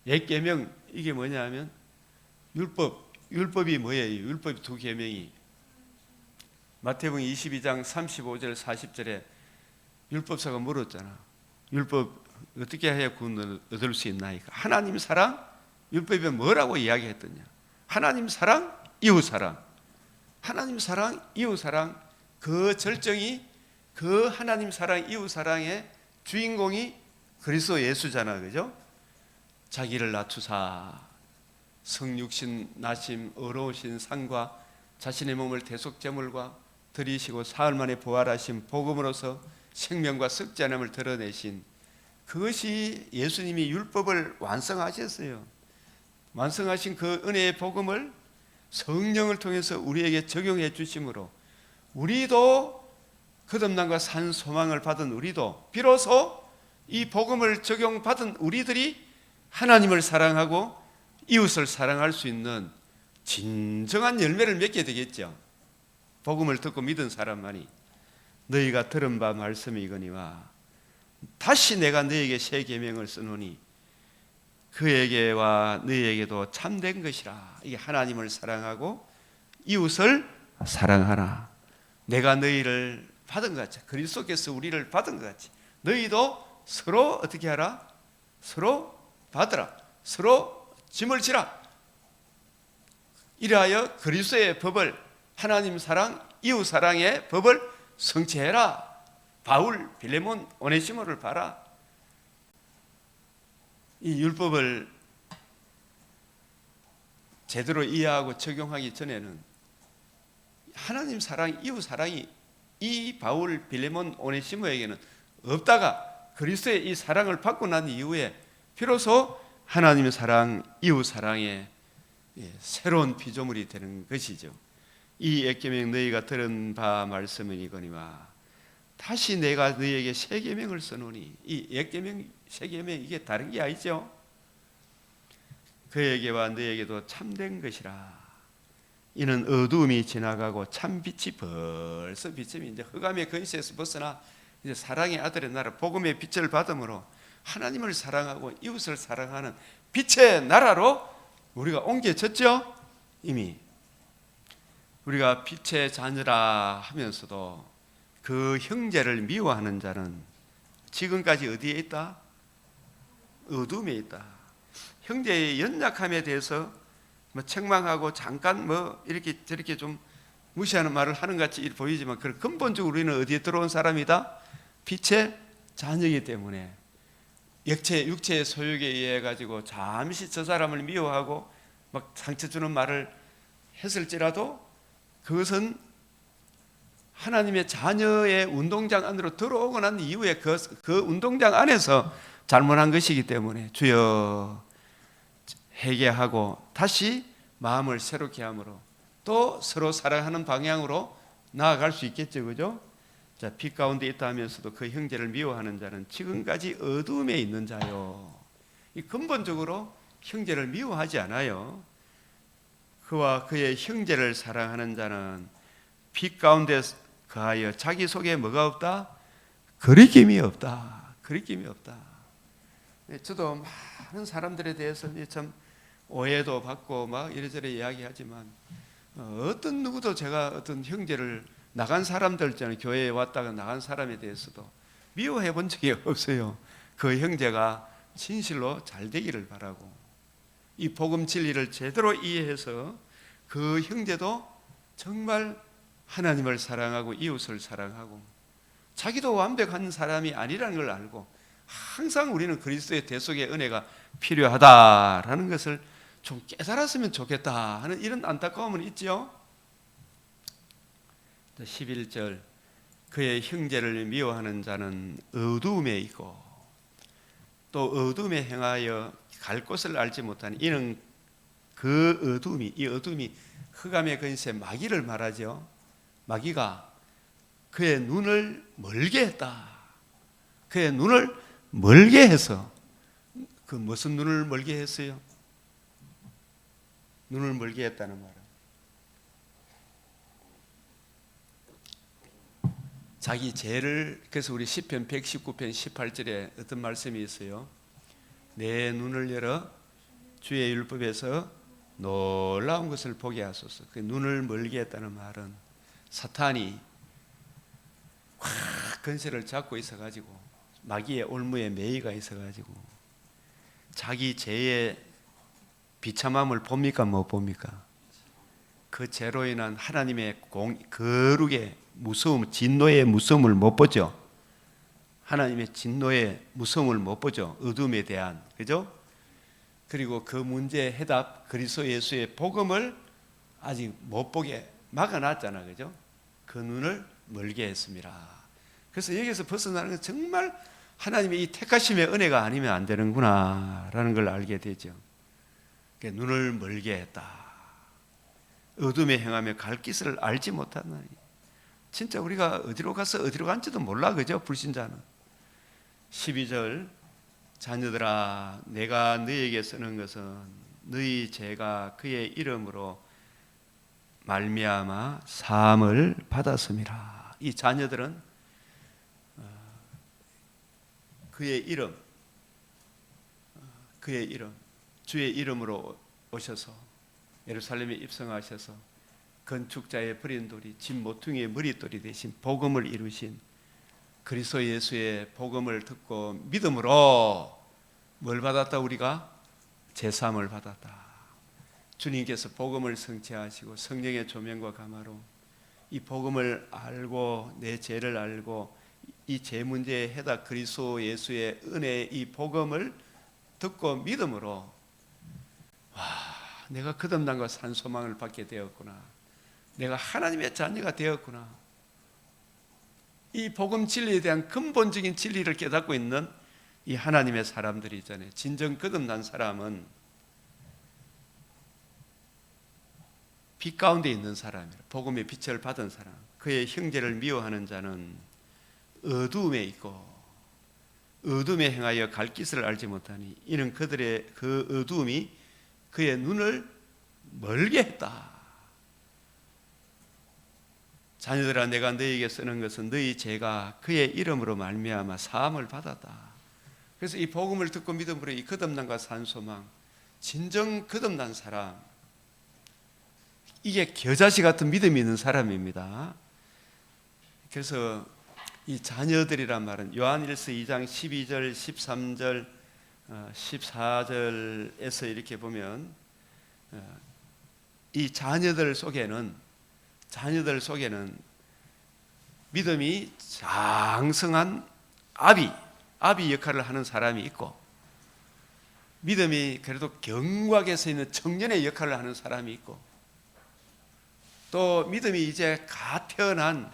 옛 계명 이게 뭐냐면 율법이 뭐예요? 율법이 두 계명이 마태복음 22장 35절 40절에 율법사가 물었잖아. 율법 어떻게 해야 구원을 얻을 수 있나이까? 하나님 사랑, 율법에 뭐라고 이야기했더냐? 하나님 사랑, 이웃 사랑. 하나님 사랑, 이웃 사랑. 그 절정이, 그 하나님 사랑, 이웃 사랑의 주인공이 그리스도 예수잖아, 그죠? 자기를 낮추사 성육신 나심 어려우신 상과 자신의 몸을 대속제물과 드리시고 사흘 만에 부활하신 복음으로서 생명과 썩지 않음을 드러내신, 그것이 예수님이 율법을 완성하셨어요. 완성하신 그 은혜의 복음을 성령을 통해서 우리에게 적용해 주심으로 우리도 거듭남과 산 소망을 받은 우리도, 비로소 이 복음을 적용받은 우리들이 하나님을 사랑하고 이웃을 사랑할 수 있는 진정한 열매를 맺게 되겠죠. 복음을 듣고 믿은 사람만이. 너희가 들은 바 말씀이 이거니와 다시 내가 너희에게 새 계명을 쓰노니 그에게와 너희에게도 참된 것이라. 이게 하나님을 사랑하고 이웃을 사랑하라. 내가 너희를 받은 것 같이, 그리스도께서 우리를 받은 것 같이 너희도 서로 어떻게 하라? 서로 받으라. 서로 짐을 지라. 이래하여 그리스도의 법을, 하나님 사랑, 이웃 사랑의 법을 성취해라. 바울, 빌레몬, 오네시모를 봐라. 이 율법을 제대로 이해하고 적용하기 전에는 하나님 사랑, 이웃 사랑이 이 바울, 빌레몬, 오네시모에게는 없다가 그리스도의 이 사랑을 받고 난 이후에 비로소 하나님의 사랑, 이웃 사랑의 새로운 피조물이 되는 것이죠. 이 엑계명 너희가 들은 바 말씀은 이거니와 다시 내가 너희에게 새 계명을 써노니, 이 엑계명, 새 계명, 이게 다른 게 아니죠. 그에게와 너희에게도 참된 것이라. 이는 어두움이 지나가고 참 빛이 벌써 비침이 이제 흑암의 근시에서 벗어나 이제 사랑의 아들의 나라, 복음의 빛을 받음으로 하나님을 사랑하고 이웃을 사랑하는 빛의 나라로 우리가 옮겨졌죠. 이미 우리가 빛의 자녀라 하면서도 그 형제를 미워하는 자는 지금까지 어디에 있다? 어둠에 있다. 형제의 연약함에 대해서 책망하고 잠깐 이렇게 저렇게 좀 무시하는 말을 하는 것 같이 보이지만 그 근본적으로 우리는 어디에 들어온 사람이다? 빛의 자녀이기 때문에 육체의 소욕에 의해 가지고 잠시 저 사람을 미워하고 막 상처 주는 말을 했을지라도 그것은 하나님의 자녀의 운동장 안으로 들어오고 난 이후에 그 운동장 안에서 잘못한 것이기 때문에 주여 회개하고 다시 마음을 새롭게 함으로 또 서로 사랑하는 방향으로 나아갈 수 있겠죠, 그죠? 자, 빛 가운데 있다 하면서도 그 형제를 미워하는 자는 지금까지 어두움에 있는 자요. 이 근본적으로 형제를 미워하지 않아요. 그와 그의 형제를 사랑하는 자는 빛 가운데 거하여 자기 속에 뭐가 없다? 거리낌이 없다. 거리낌이 없다. 저도 많은 사람들에 대해서 참 오해도 받고 막 이래저래 이야기하지만 어떤 누구도 제가 어떤 형제를 나간 사람들 있잖아요. 교회에 왔다가 나간 사람에 대해서도 미워해 본 적이 없어요. 그 형제가 진실로 잘 되기를 바라고 이 복음 진리를 제대로 이해해서 그 형제도 정말 하나님을 사랑하고 이웃을 사랑하고 자기도 완벽한 사람이 아니라는 걸 알고 항상 우리는 그리스도의 대속의 은혜가 필요하다라는 것을 좀 깨달았으면 좋겠다 하는 이런 안타까움은 있죠. 11절 그의 형제를 미워하는 자는 어두움에 있고 또 어두움에 행하여 갈 곳을 알지 못하니 이는 그 어두움이 흑암의 근세 마귀를 말하죠. 마귀가 그의 눈을 멀게 했다. 그의 눈을 멀게 해서 그 무슨 눈을 멀게 했어요? 눈을 멀게 했다는 말은 자기 죄를, 그래서 우리 시편 119편 18절에 어떤 말씀이 있어요? 내 눈을 열어 주의 율법에서 놀라운 것을 보게 하소서. 그 눈을 멀게 했다는 말은 사탄이 확 근세를 잡고 있어가지고 마귀의 올무에 매이가 있어가지고 자기 죄의 비참함을 봅니까 못 봅니까? 그 죄로 인한 하나님의 거룩의 무서움, 진노의 무서움을 못 보죠. 하나님의 진노의 무서움을 못 보죠. 어둠에 대한, 그죠? 그리고 그 문제의 해답, 그리스도 예수의 복음을 아직 못 보게 막아놨잖아, 그죠? 그 눈을 멀게 했습니다. 그래서 여기서 벗어나는 건 정말 하나님의 이 택하심의 은혜가 아니면 안 되는구나 라는 걸 알게 되죠. 눈을 멀게 했다. 어둠에 행하며 갈 길을 알지 못하나니. 진짜 우리가 어디로 가서 어디로 간지도 몰라, 그죠? 불신자는. 12절, 자녀들아 내가 너희에게 쓰는 것은 너희 죄가 그의 이름으로 말미암아 사함을 받았음이라. 이 자녀들은 그의 이름, 주의 이름으로 오셔서 예루살렘에 입성하셔서 건축자의 버린 돌이 집 모퉁이의 머릿돌이 되신 복음을 이루신 그리스도 예수의 복음을 듣고 믿음으로 뭘 받았다? 우리가 제사함을 받았다. 주님께서 복음을 성취하시고 성령의 조명과 감화로 이 복음을 알고 내 죄를 알고 이 죄 문제의 해답 그리스도 예수의 은혜의 이 복음을 듣고 믿음으로 내가 거듭남과 산 소망을 받게 되었구나. 내가 하나님의 자녀가 되었구나. 이 복음 진리에 대한 근본적인 진리를 깨닫고 있는 이 하나님의 사람들이 있잖아요. 진정 거듭난 사람은 빛 가운데 있는 사람이라. 복음의 빛을 받은 사람. 그의 형제를 미워하는 자는 어두움에 있고 어둠에 행하여 갈 길을 알지 못하니 이는 그들의 그 어두움이 그의 눈을 멀게 했다. 자녀들아 내가 너희에게 쓰는 것은 너희 죄가 그의 이름으로 말미암아 사함을 받았다. 그래서 이 복음을 듣고 믿음으로 이 거듭남과 산 소망, 진정 거듭난 사람, 이게 겨자씨 같은 믿음이 있는 사람입니다. 그래서 이 자녀들이란 말은 요한일서 2장 12절, 13절, 14절에서 이렇게 보면 이 자녀들 속에는 믿음이 장성한 아비 역할을 하는 사람이 있고 믿음이 그래도 경곽에 서 있는 청년의 역할을 하는 사람이 있고 또 믿음이 이제 갓 태어난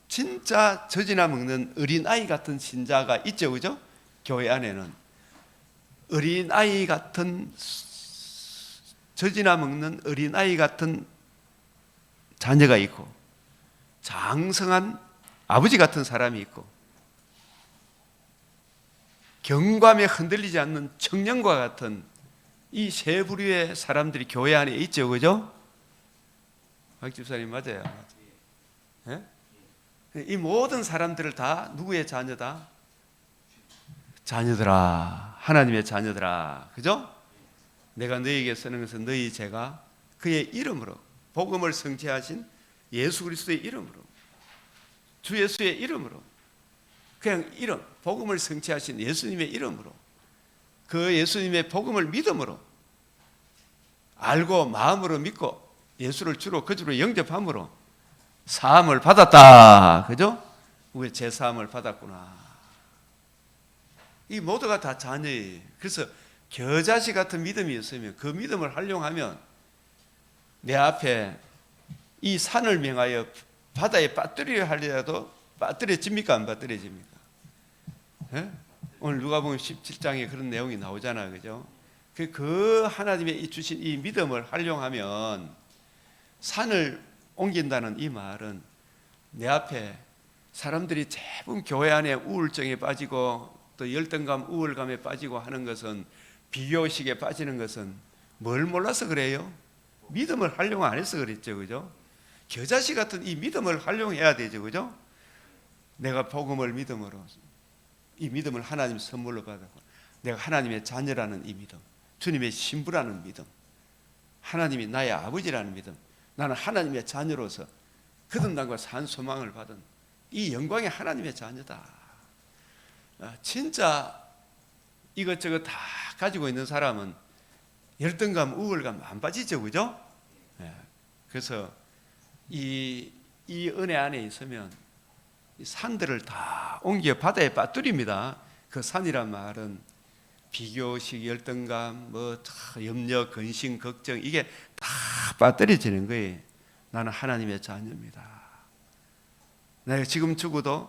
진짜 젖이나 먹는 어린아이 같은 신자가 있죠, 그죠? 교회 안에는 어린아이 같은 젖이나 먹는 어린아이 같은 자녀가 있고 장성한 아버지 같은 사람이 있고 경감에 흔들리지 않는 청년과 같은 이 세 부류의 사람들이 교회 안에 있죠, 그죠? 박 집사님 맞아요? 네? 이 모든 사람들을 다 누구의 자녀다? 자녀들아, 하나님의 자녀들아, 그죠? 내가 너희에게 쓰는 것은 너희 죄가 그의 이름으로 복음을 성취하신 예수 그리스도의 이름으로 주 예수의 이름으로 그냥 이름 복음을 성취하신 예수님의 이름으로 그 예수님의 복음을 믿음으로 알고 마음으로 믿고 예수를 주로 거주로 영접함으로 사함을 받았다. 그죠? 우리 제 사함을 받았구나. 이 모두가 다 자녀예요. 그래서 겨자씨 같은 믿음이 있으면 그 믿음을 활용하면 내 앞에 이 산을 명하여 바다에 빠뜨리려 하려도 빠뜨려집니까? 안 빠뜨려집니까? 예? 오늘 누가복음 17장에 그런 내용이 나오잖아요. 그죠? 그 하나님의 주신 이 믿음을 활용하면 산을 옮긴다는 이 말은 내 앞에 사람들이 대부분 교회 안에 우울증에 빠지고 또 열등감, 우울감에 빠지고 하는 것은 비교의식에 빠지는 것은 뭘 몰라서 그래요? 믿음을 활용 안 해서 그랬죠, 그죠? 겨자씨 같은 이 믿음을 활용해야 되죠, 그죠? 내가 복음을 믿음으로 이 믿음을 하나님 선물로 받았고 내가 하나님의 자녀라는 이 믿음, 주님의 신부라는 믿음, 하나님이 나의 아버지라는 믿음, 나는 하나님의 자녀로서 거듭남과 산 소망을 받은 이 영광의 하나님의 자녀다. 진짜 이것저것 다 가지고 있는 사람은 열등감, 우월감 안 빠지죠, 그죠? 그래서 이 은혜 안에 있으면 이 산들을 다 옮겨 바다에 빠뜨립니다. 그 산이란 말은 비교식, 열등감, 염려, 근심, 걱정, 이게 다 빠뜨려지는 거예요. 나는 하나님의 자녀입니다. 내가 지금 죽으면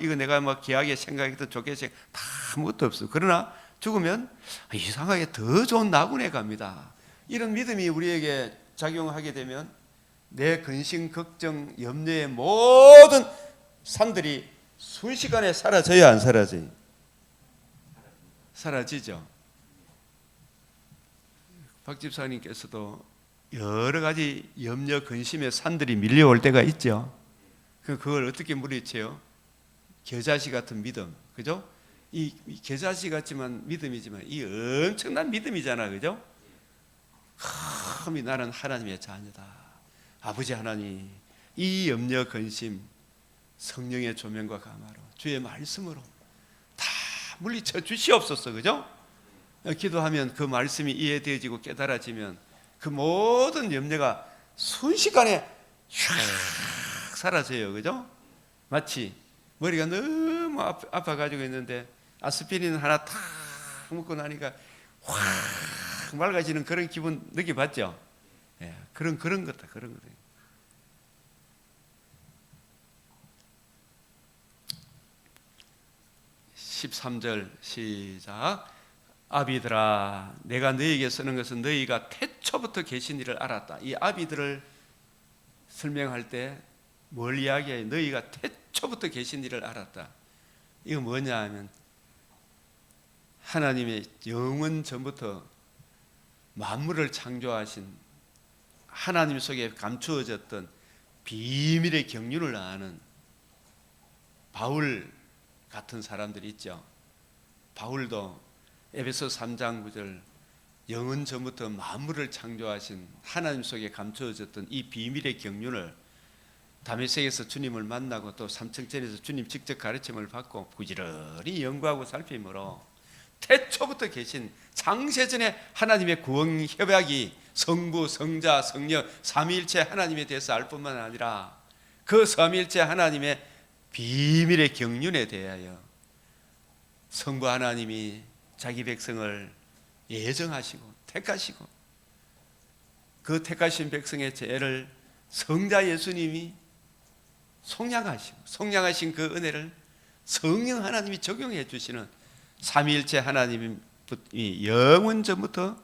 이거 내가 귀하게 생각했던 좋게 생각 다 아무것도 없어. 그러나 죽으면 이상하게 더 좋은 나군에 갑니다. 이런 믿음이 우리에게 작용하게 되면 내 근심, 걱정, 염려의 모든 산들이 순식간에 사라져요, 안 사라져요? 사라지죠. 박 집사님께서도 여러 가지 염려, 근심의 산들이 밀려올 때가 있죠. 그걸 어떻게 물리쳐요? 겨자씨 같은 믿음, 그죠? 이 겨자씨 같지만 믿음이지만 이 엄청난 믿음이잖아, 그죠? 나는 하나님의 자녀다. 아버지 하나님, 이 염려, 근심 성령의 조명과 감화로 주의 말씀으로 다 물리쳐 주시옵소서, 그죠? 기도하면 그 말씀이 이해되어지고 깨달아지면 그 모든 염려가 순식간에 휙 사라져요, 그죠? 마치 머리가 너무 아파가지고 있는데 아스피린 하나 탁 먹고 나니까 확 맑아지는 그런 기분 느껴봤죠? 그런 거다, 그런 거다. 13절 시작. 아비들아, 내가 너희에게 쓰는 것은 너희가 태초부터 계신 이를 알았다. 이 아비들을 설명할 때 뭘 이야기해요? 너희가 태초부터 계신 이를 알았다. 이거 뭐냐 하면 하나님의 영원 전부터 만물을 창조하신 하나님 속에 감추어졌던 비밀의 경륜을 아는 바울 같은 사람들이 있죠. 바울도 에베소 3장 9절 영원 전부터 만물을 창조하신 하나님 속에 감추어졌던 이 비밀의 경륜을 다메섹에서 주님을 만나고 또 삼층천에서 주님 직접 가르침을 받고 부지런히 연구하고 살피므로 태초부터 계신 창세전에 하나님의 구원 협약이 성부, 성자, 성령 삼위일체 하나님에 대해서 알 뿐만 아니라 그 삼위일체 하나님의 비밀의 경륜에 대하여 성부 하나님이 자기 백성을 예정하시고 택하시고 그 택하신 백성의 죄를 성자 예수님이 속량하신 그 은혜를 성령 하나님이 적용해 주시는 삼위일체 하나님이 영원 전부터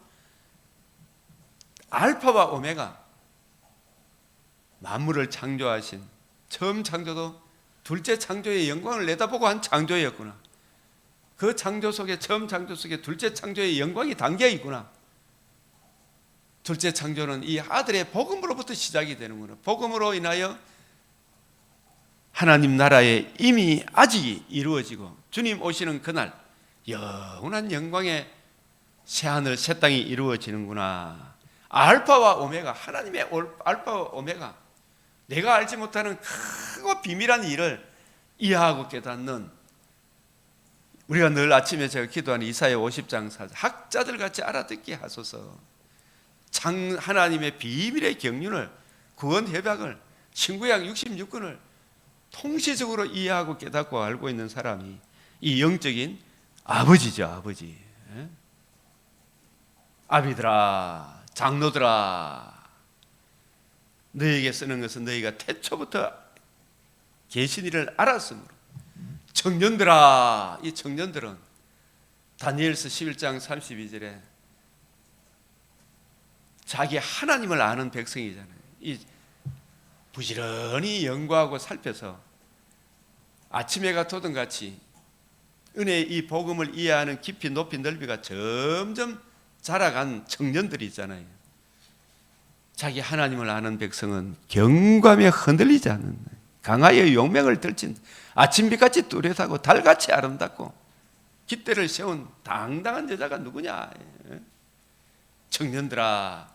알파와 오메가 만물을 창조하신 처음 창조도 둘째 창조의 영광을 내다보고 한 창조였구나. 그 창조 속에 처음 창조 속에 둘째 창조의 영광이 담겨 있구나. 둘째 창조는 이 아들의 복음으로부터 시작이 되는구나. 복음으로 인하여 하나님 나라의 이미 아직 이루어지고 주님 오시는 그날 영원한 영광의 새하늘 새 땅이 이루어지는구나. 알파와 오메가, 하나님의 알파와 오메가, 내가 알지 못하는 크고 비밀한 일을 이해하고 깨닫는, 우리가 늘 아침에 제가 기도하는 이사야 50장 4절 학자들 같이 알아듣게 하소서. 하나님의 비밀의 경륜을, 구원 협약을, 신구약 66권을 통시적으로 이해하고 깨닫고 알고 있는 사람이 이 영적인 아버지죠, 아버지. 아비들아, 장로들아, 너희에게 쓰는 것은 너희가 태초부터 계신 이를 알았으므로. 청년들아, 이 청년들은 다니엘서 11장 32절에 자기 하나님을 아는 백성이잖아요. 이 부지런히 연구하고 살펴서 아침 해가 돋은 같이 은혜의 이 복음을 이해하는 깊이 높이 넓이가 점점 자라간 청년들이 있잖아요. 자기 하나님을 아는 백성은 경감에 흔들리지 않는, 강하여 용맹을 들친 아침빛같이 뚜렷하고 달같이 아름답고 깃대를 세운 당당한 여자가 누구냐. 청년들아,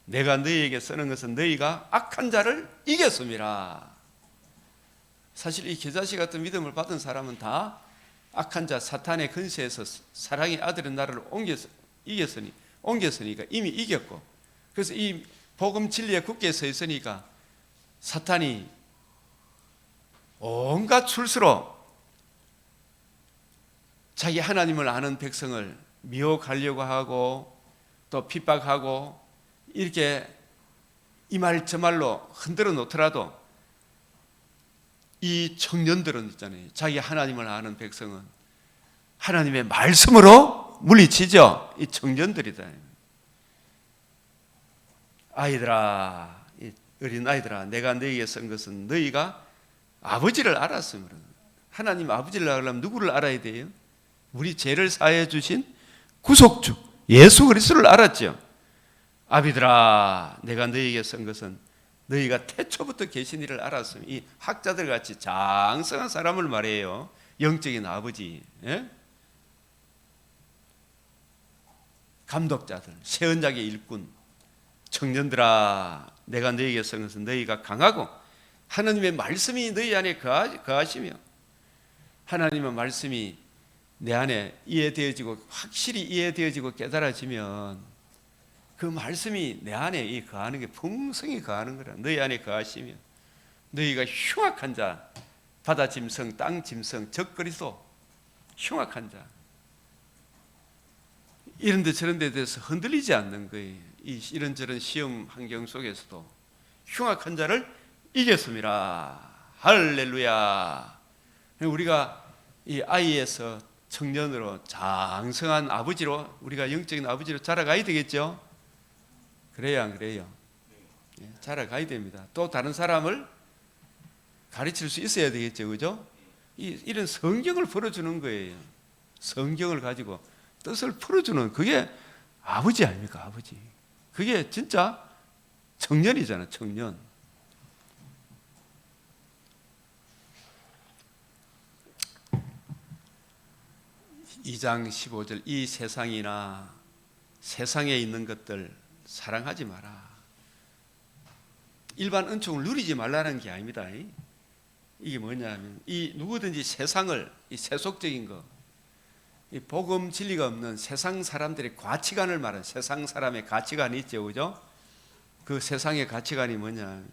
내가 너희에게 쓰는 것은 너희가 악한 자를 이겼음이라. 사실 이 겨자씨 같은 믿음을 받은 사람은 다 악한 자 사탄의 근세에서 사랑의 아들의 나라를 이겼으니 옮겼으니까 이미 이겼고, 그래서 이 복음 진리에 굳게 서 있으니까 사탄이 온갖 술수로 자기 하나님을 아는 백성을 미혹하려고 하고 또 핍박하고, 이렇게 이 말 저 말로 흔들어 놓더라도 이 청년들은 있잖아요, 자기 하나님을 아는 백성은 하나님의 말씀으로 물리치죠. 이 청년들이다. 아이들아, 어린 아이들아, 내가 너희에게 쓴 것은 너희가 아버지를 알았으므로. 하나님 아버지를 알려면 누구를 알아야 돼요? 우리 죄를 사해 주신 구속주 예수 그리스도를 알았죠. 아비들아, 내가 너희에게 쓴 것은 너희가 태초부터 계신 이를 알았으면. 이 학자들 같이 장성한 사람을 말해요. 영적인 아버지, 예? 감독자들, 세언자의 일꾼, 청년들아, 내가 너희에게 쓴 것은 너희가 강하고 하나님의 말씀이 너희 안에 거하시며, 하나님의 말씀이 내 안에 이해되어지고 확실히 이해되어지고 깨달아지면 그 말씀이 내 안에 거하는 게 풍성히 거하는 거라. 너희 안에 거하시며 너희가 흉악한 자, 바다 짐승, 땅 짐승, 적그리스도, 흉악한 자, 이런 데 저런 데 대해서 흔들리지 않는 거예요. 이런저런 시험 환경 속에서도 흉악한 자를 이겼습니다. 할렐루야. 우리가 이 아이에서 청년으로 장성한 아버지로, 우리가 영적인 아버지로 자라가야 되겠죠. 그래야 안 그래요? 자라가야 됩니다. 또 다른 사람을 가르칠 수 있어야 되겠죠, 그죠? 이런 성경을 풀어주는 거예요. 성경을 가지고 뜻을 풀어주는, 그게 아버지 아닙니까? 아버지. 그게 진짜 청년이잖아, 청년. (2장 15절) 이 세상이나 세상에 있는 것들 사랑하지 마라. 일반 은총을 누리지 말라는 게 아닙니다. 이게 뭐냐면, 이 누구든지 세상을, 이 세속적인 거, 이 복음 진리가 없는 세상 사람들의 가치관을 말하는, 세상 사람의 가치관이 있죠, 그죠? 그 세상의 가치관이 뭐냐,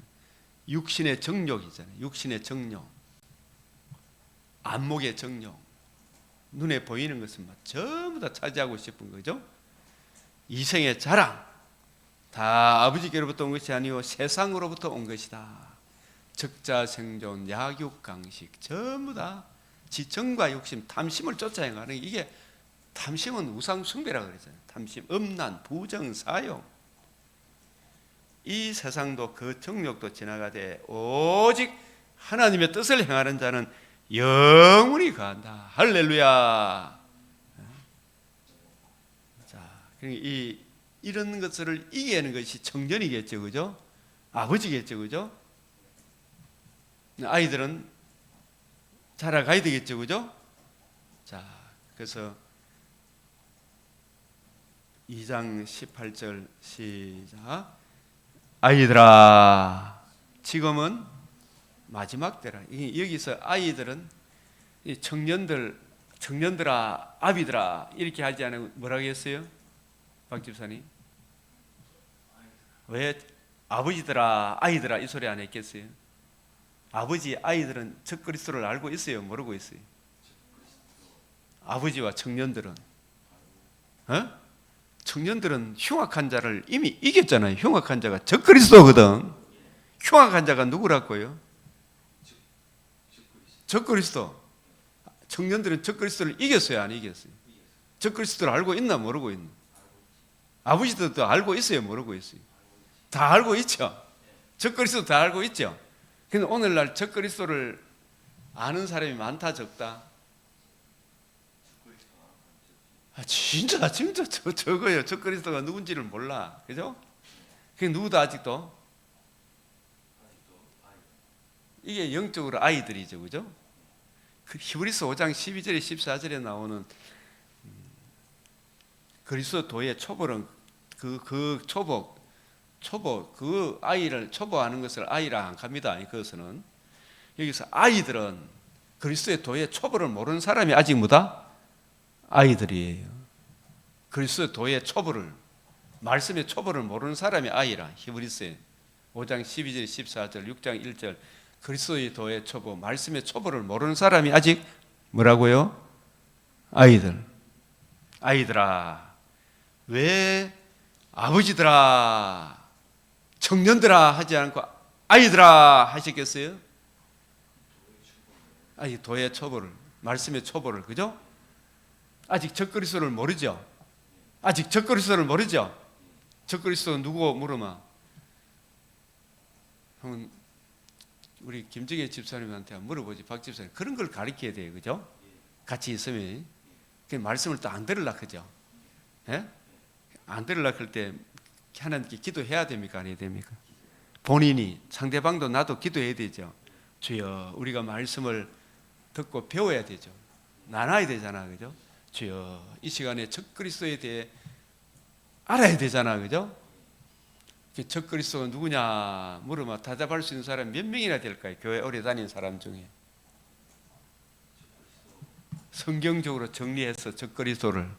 육신의 정욕이잖아요. 육신의 정욕, 안목의 정욕, 눈에 보이는 것은 전부 다 차지하고 싶은 거죠. 이생의 자랑, 다 아버지께로부터 온 것이 아니오 세상으로부터 온 것이다. 적자생존, 약육강식, 전부 다 지청과 욕심, 탐심을 쫓아 행하는, 이게 탐심은 우상숭배라고 그러잖아요. 탐심, 음란, 부정, 사욕. 이 세상도 그 정욕도 지나가되 오직 하나님의 뜻을 행하는 자는 영원히 거한다. 할렐루야. 자, 이런 것을 이기는 것이 청년이겠죠, 그죠? 아버지겠죠, 그죠? 아이들은 자라가야 되겠죠, 그죠? 자, 그래서 2장 18절 시작. 아이들아, 지금은 마지막 때라. 여기서 아이들은 청년들아, 아비들아 이렇게 하지 않고 뭐라고 했어요? 박 집사님, 왜 아버지들아, 아이들아 이 소리 안 했겠어요? 아버지, 아이들은 적그리스도를 알고 있어요, 모르고 있어요? 아버지와 청년들은, 청년들은 흉악한 자를 이미 이겼잖아요. 흉악한 자가 적그리스도거든. 흉악한 자가 누구라고요? 적그리스도. 청년들은 적그리스도를 이겼어요, 안 이겼어요? 적그리스도를 알고 있나, 모르고 있나? 아버지들도 알고 있어요, 모르고 있어요? 다 알고 있죠. 적그리스도 다 알고 있죠. 근데 오늘날 적그리스도를 아는 사람이 많다, 적다? 진짜 적어요. 적그리스도가 누군지를 몰라, 그죠? 그게 누구도 아직도? 이게 영적으로 아이들이죠, 그죠? 그 히브리서 5장 12절에 14절에 나오는 그리스도 도의 초보는 그 초보 그 아이를 초보하는 것을 아이라 안 합니다. 그것은 여기서 아이들은 그리스도의 도의 초보를 모르는 사람이 아직 뭐다? 아이들이에요. 그리스도의 도의 초보를 말씀의 초보를 모르는 사람이 아이라. 히브리서에 5장 12절 14절 6장 1절 그리스도의 도의 초보, 말씀의 초보를 모르는 사람이 아직 뭐라고요? 아이들아. 왜 아버지들아, 청년들아 하지 않고 아이들아 하시겠어요? 아직 도의 초보를, 말씀의 초보를, 그죠? 아직 적그리스도를 모르죠? 아직 적그리스도를 모르죠? 적그리스도는 누구 물으면 한번 우리 김정혜 집사님한테 물어보지. 박 집사님 그런 걸 가르쳐야 돼요, 그죠? 같이 있으면 그 말씀을 또 안 들으려고 그죠? 예? 안 들으려고 할 때 하나님께 기도해야 됩니까? 안 해야 됩니까? 본인이, 상대방도 나도 기도해야 되죠. 주여, 우리가 말씀을 듣고 배워야 되죠. 나눠야 되잖아, 그죠? 주여, 이 시간에 적그리스도에 대해 알아야 되잖아, 그죠? 적그리스도가 누구냐 물으면 대답할 수 있는 사람 몇 명이나 될까요? 교회 오래 다닌 사람 중에. 성경적으로 정리해서 적그리스도를,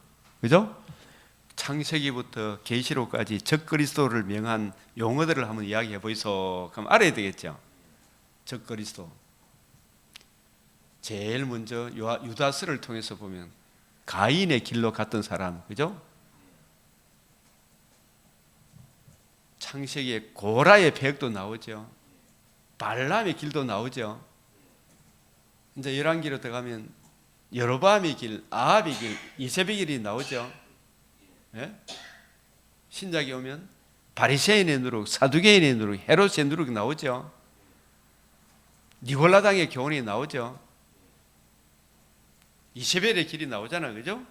그죠? 창세기부터 계시록까지 적그리스도를 명한 용어들을 한번 이야기해 보이소. 그럼 알아야 되겠죠. 적그리스도. 제일 먼저 유다스를 통해서 보면 가인의 길로 갔던 사람, 그죠? 창세기에 고라의 배역도 나오죠. 발람의 길도 나오죠. 이제 열왕기로 들어가면 여로보암의 길, 아합의 길, 이세벨의 길이 나오죠. 예? 신약에 오면 바리새인의 누룩, 사두개인의 누룩, 헤롯의 누룩이 나오죠. 니골라당의 교훈이 나오죠. 이세벨의 길이 나오잖아, 그죠?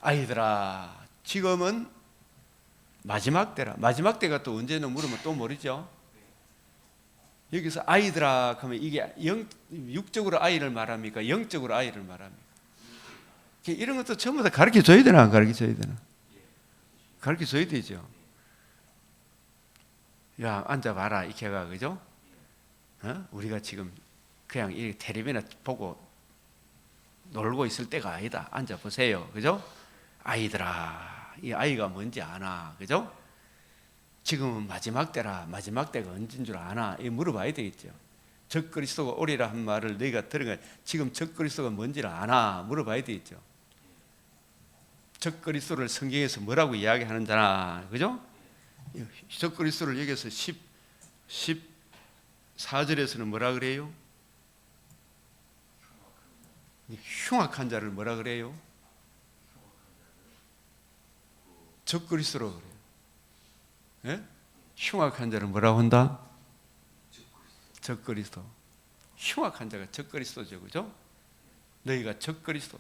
아이들아, 지금은 마지막 때라. 마지막 때가 또 언제는 물으면 또 모르죠. 여기서 아이들아 그러면 이게 육적으로 아이를 말합니까? 영적으로 아이를 말합니까? 이런 것도 전부 다 가르쳐 줘야 되나 안 가르쳐 줘야 되나? 가르쳐 줘야 되죠. 야, 앉아봐라 이 개가, 그죠? 우리가 지금 그냥 이 텔레비나 보고 놀고 있을 때가 아니다. 앉아보세요, 그죠? 아이들아, 이 아이가 뭔지 아나, 그죠? 지금은 마지막 때라. 마지막 때가 언제인 줄 아나? 이 물어봐야 되겠죠. 적그리스도가 오리라 한 말을 너희가 들은 거, 지금 적그리스도가 뭔지를 아나? 물어봐야 되겠죠. 적그리스도를 성경에서 뭐라고 이야기하는지나, 그죠? 적그리스도를 여기서 14절에서는 뭐라 그래요? 흉악한 자를 뭐라 그래요? 적그리스도로 그래요. 예? 흉악한 자를 뭐라고 한다? 적그리스도. 흉악한 자가 적그리스도죠, 그죠? 너희가 적그리스도,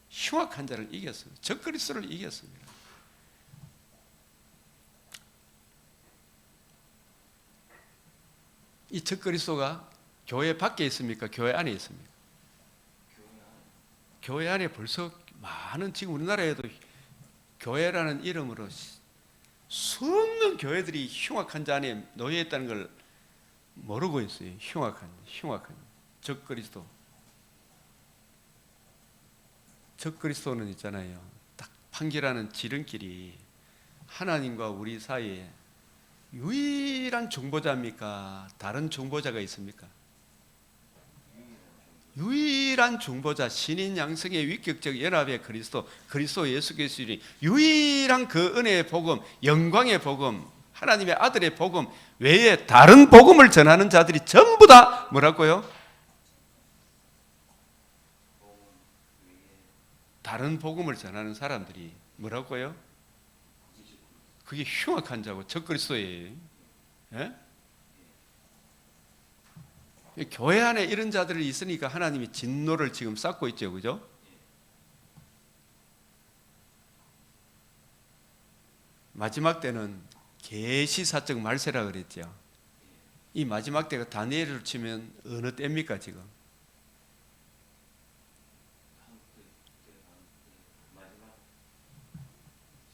흉악한 자를 이겼습니다. 적그리스도를 이겼습니다. 이 적그리스도가 교회 밖에 있습니까? 교회 안에 있습니까? 교회 안에 벌써 많은, 지금 우리나라에도 교회라는 이름으로 수없는 교회들이 흉악한 자 안에 놓여 있다는 걸 모르고 있어요. 흉악한 적그리스도. 적그리스도는 있잖아요. 딱 판결하는 지름길이 하나님과 우리 사이에 유일한 중보자입니까? 다른 중보자가 있습니까? 유일한 중보자, 신인 양성의 위격적 연합의 그리스도 예수 그리스도니 유일한 그 은혜의 복음, 영광의 복음, 하나님의 아들의 복음 외에 다른 복음을 전하는 자들이 전부 다 뭐라고요? 다른 복음을 전하는 사람들이 뭐라고요? 그게 흉악한 자고 적그리스도예요. 예? 교회 안에 이런 자들이 있으니까 하나님이 진노를 지금 쌓고 있죠, 그죠? 마지막 때는 계시사적 말세라 그랬죠. 이 마지막 때가 다니엘을 치면 어느 때입니까 지금?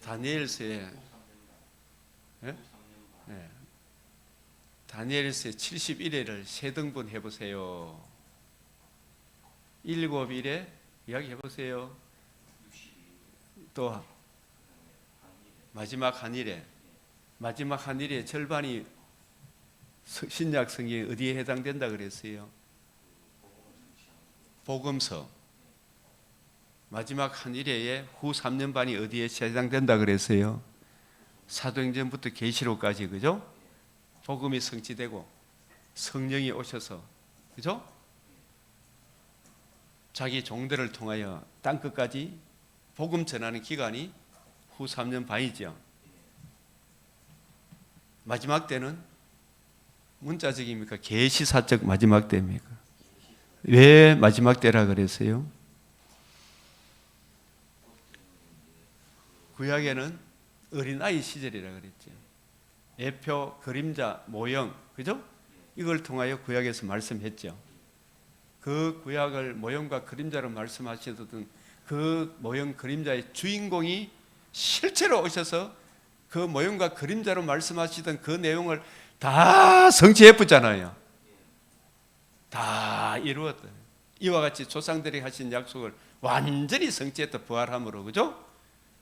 다니엘서에 네? 네. 다니엘서에 71회를 세 등분 해보세요. 7일에 이야기 해보세요. 또 마지막 한 일에, 마지막 한 일의 절반이 신약 성경에 어디에 해당된다 그랬어요? 복음서. 마지막 한 일회의 후 3년 반이 어디에 해당된다 그랬어요? 사도행전부터 계시록까지, 그죠? 복음이 성취되고 성령이 오셔서, 그죠? 자기 종들을 통하여 땅끝까지 복음 전하는 기간이 후 3년 반이죠. 마지막 때는 문자적입니까? 계시사적 마지막 때입니까? 왜 마지막 때라 그랬어요? 구약에는 어린아이 시절이라 그랬죠. 예표, 그림자, 모형, 그죠? 이걸 통하여 구약에서 말씀했죠. 그 구약을 모형과 그림자로 말씀하시던 그 모형 그림자의 주인공이 실제로 오셔서 그 모형과 그림자로 말씀하시던 그 내용을 다 성취해 붙잖아요. 다 이루었다. 이와 같이 조상들이 하신 약속을 완전히 성취했다. 부활함으로, 그죠?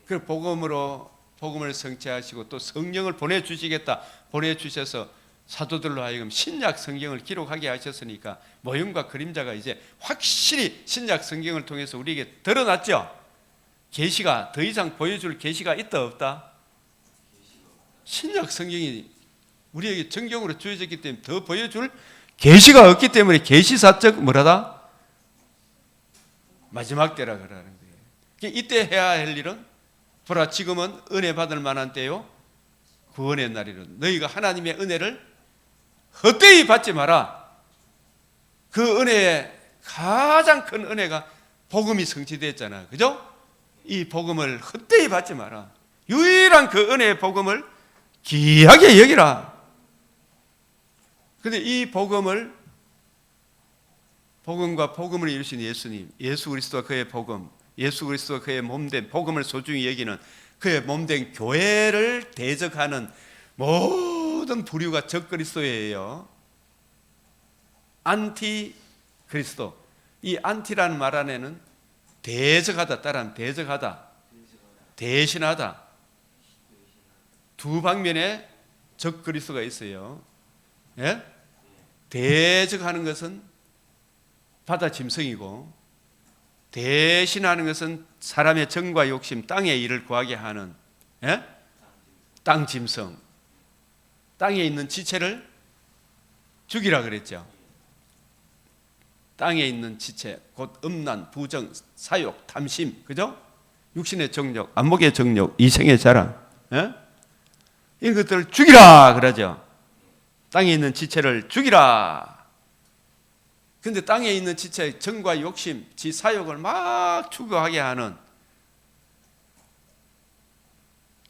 그 복음을 성취하시고 또 성령을 보내주시겠다. 보내주셔서 사도들로 하여금 신약 성경을 기록하게 하셨으니까 모형과 그림자가 이제 확실히 신약 성경을 통해서 우리에게 드러났죠. 계시가 더 이상 보여줄 계시가 있다 없다? 신약 성경이 우리에게 정경으로 주어졌기 때문에 더 보여줄 계시가 없기 때문에 계시사적 뭐라다? 마지막 때라 그러는 거예요. 이때 해야 할 일은 보라 지금은 은혜 받을 만한 때요 구원의 날이라. 너희가 하나님의 은혜를 헛되이 받지 마라. 그 은혜의 가장 큰 은혜가 복음이 성취됐잖아요. 그죠? 이 복음을 헛되이 받지 마라. 유일한 그 은혜의 복음을 귀하게 여기라. 근데 이 복음과 복음을 이루신 예수님, 예수 그리스도와 그의 복음, 예수 그리스도와 그의 몸된 복음을 소중히 여기는 그의 몸된 교회를 대적하는 모든 부류가 적 그리스도예요. 안티 그리스도. 이 안티라는 말 안에는 대적하다, 따라하면 대적하다, 대신하다, 두 방면에 적 그리스도가 있어요. 예? 대적하는 것은 바다짐승이고 대신하는 것은 사람의 정과 욕심, 땅의 일을 구하게 하는 땅짐승. 땅에 있는 지체를 죽이라 그랬죠. 땅에 있는 지체, 곧 음란, 부정, 사욕, 탐심, 그죠? 육신의 정욕, 안목의 정욕, 이생의 자랑, 이런 것들을 죽이라 그러죠. 땅에 있는 지체를 죽이라. 근데 땅에 있는 지체의 정과 욕심, 지 사욕을 막 추구하게 하는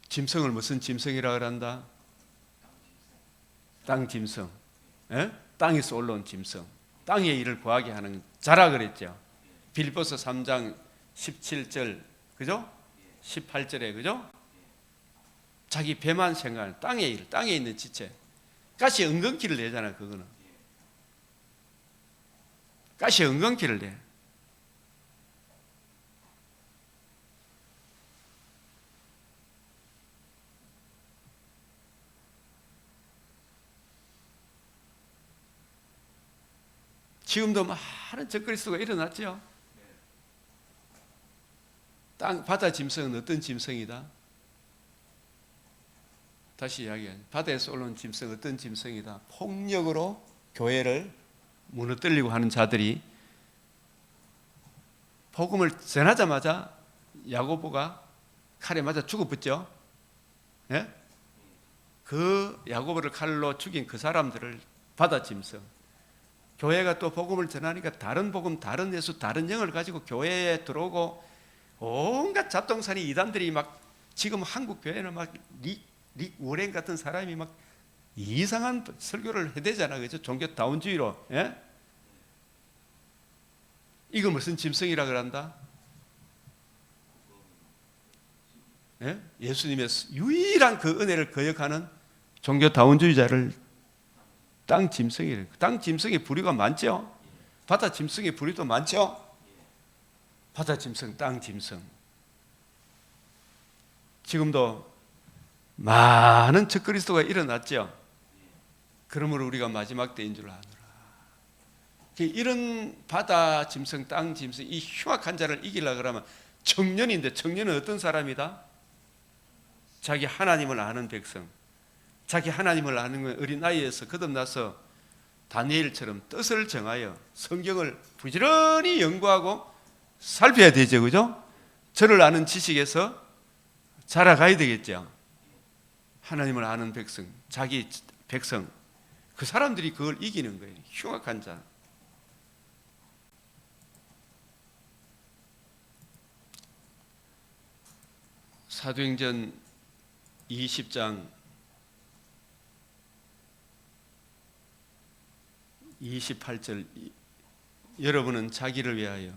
짐승을 무슨 짐승이라 그런다? 땅 짐승. 땅에서 올라온 짐승. 땅의 일을 구하게 하는 자라 그랬죠. 빌립보서 3장 17절, 그죠? 18절에, 그죠? 자기 배만 생각하는 땅의 일, 땅에 있는 지체. 가시 은근키를 내잖아, 그거는. 가시 은근키를 내. 지금도 많은 적그리스도가 일어났죠. 바다 짐승은 어떤 짐승이다? 다시 이야기해. 바다에서 올라온 짐승 어떤 짐승이다? 폭력으로 교회를 무너뜨리고 하는 자들이 복음을 전하자마자 야고보가 칼에 맞아 죽어붙죠. 예? 그 야고보를 칼로 죽인 그 사람들을 바다 짐승. 교회가 또 복음을 전하니까 다른 복음, 다른 예수, 다른 영을 가지고 교회에 들어오고 온갖 잡동사니 이단들이 막 지금 한국 교회는 막 릭 워렌 같은 사람이 막 이상한 설교를 해대잖아, 그죠? 종교 다운주의로. 예? 이거 무슨 짐승이라 그런다? 예? 예수님의 유일한 그 은혜를 거역하는 종교 다운주의자를 땅 짐승이래요. 땅 짐승의 부류가 많죠? 바다 짐승의 부류도 많죠? 바다 짐승, 땅 짐승. 지금도 많은 적그리스도가 일어났죠. 그러므로 우리가 마지막 때인 줄 아노라. 이런 바다 짐승, 땅 짐승, 이 흉악한 자를 이기려고 그러면 청년인데, 청년은 어떤 사람이다? 자기 하나님을 아는 백성, 자기 하나님을 아는 어린 나이에서 거듭나서 다니엘처럼 뜻을 정하여 성경을 부지런히 연구하고 살펴야 되죠, 그죠? 저를 아는 지식에서 자라가야 되겠죠. 하나님을 아는 백성, 자기 백성, 그 사람들이 그걸 이기는 거예요. 흉악한 자. 사도행전 20장 28절, 여러분은 자기를 위하여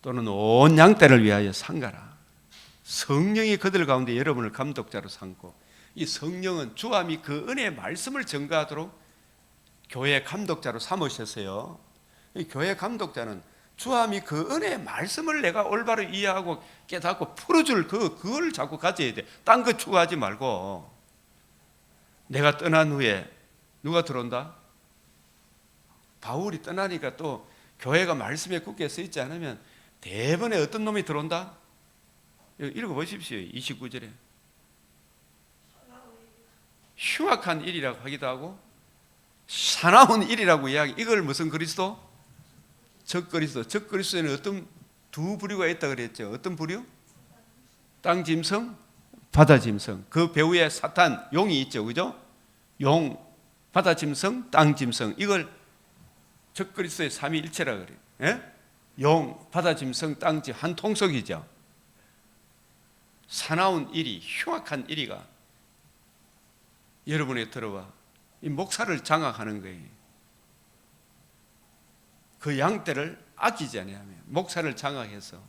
또는 온 양떼를 위하여 상가라. 성령이 그들 가운데 여러분을 감독자로 삼고, 이 성령은 주와 및 그 은혜의 말씀을 전가하도록 교회 감독자로 삼으셨어요. 이 교회 감독자는 주와 및 그 은혜의 말씀을 내가 올바로 이해하고 깨닫고 풀어줄 그걸 자꾸 가져야 돼. 딴 거 추구하지 말고. 내가 떠난 후에 누가 들어온다? 바울이 떠나니까 또 교회가 말씀에 굳게 서 있지 않으면 대번에 어떤 놈이 들어온다? 읽어보십시오. 29절에 흉악한 일이라고 하기도 하고 사나운 일이라고 이야기. 이걸 무슨 그리스도? 적그리스도. 적그리스도에는 어떤 두 부류가 있다 그랬죠. 어떤 부류? 땅 짐승, 바다 짐승. 그 배후에 사탄, 용이 있죠, 그죠? 용, 바다 짐승, 땅 짐승. 이걸 적그리스도의 삼위일체라 그래요. 예? 용, 바다 짐승, 땅 짐승, 한 통속이죠. 사나운 일이, 흉악한 일이가 여러분에 들어와 이 목사를 장악하는 거예요. 그 양떼를 아끼지 아니하며 목사를 장악해서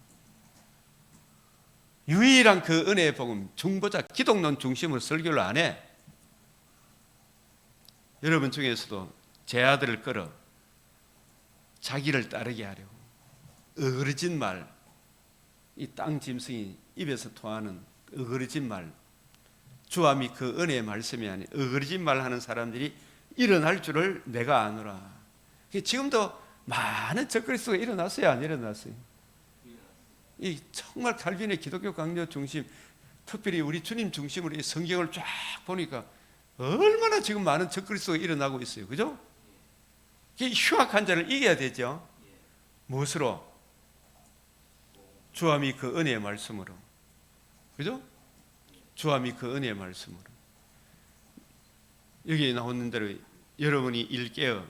유일한 그 은혜의 복음, 중보자 기독론 중심으로 설교를 안 해. 여러분 중에서도 제 아들을 끌어 자기를 따르게 하려고 어그러진 말, 이 땅 짐승이 입에서 토하는 어그러진 말, 주와 및 그 은혜의 말씀이 아닌 어그러진 말 하는 사람들이 일어날 줄을 내가 아노라. 지금도 많은 적그리스도가 일어났어요, 안 일어났어요? 이 정말 칼빈의 기독교 강요 중심, 특별히 우리 주님 중심으로 이 성경을 쫙 보니까 얼마나 지금 많은 적그리스도가 일어나고 있어요, 그죠? 이 흉악한 자를 이겨야 되죠. 무엇으로? 주와 및 그 은혜의 말씀으로, 그죠? 주와 및 그 은혜의 말씀으로. 여기 나오는 대로 여러분이 일깨어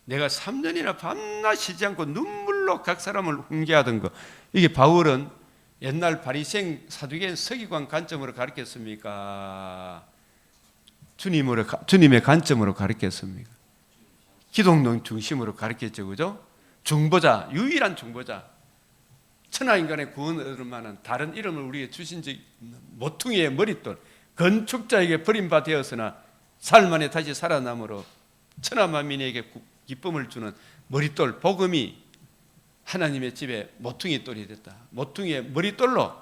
내가 3년이나 밤낮 쉬지 않고 눈물로 각 사람을 훈계하던 거, 이게 바울은 옛날 바리새인 사두개인 서기관 관점으로 가르쳤습니까? 주님의 관점으로 가르쳤습니까? 기독론 중심으로 가르쳤죠, 그죠? 중보자, 유일한 중보자, 천하인간의 구원을 얻을 만한 다른 이름을 우리에게 주신 적 모퉁이의 머릿돌, 건축자에게 버림받아 되었으나 사흘 만에 다시 살아남으로 천하만민에게 기쁨을 주는 머릿돌, 복음이 하나님의 집에 모퉁이 돌이 됐다. 모퉁이의 머릿돌로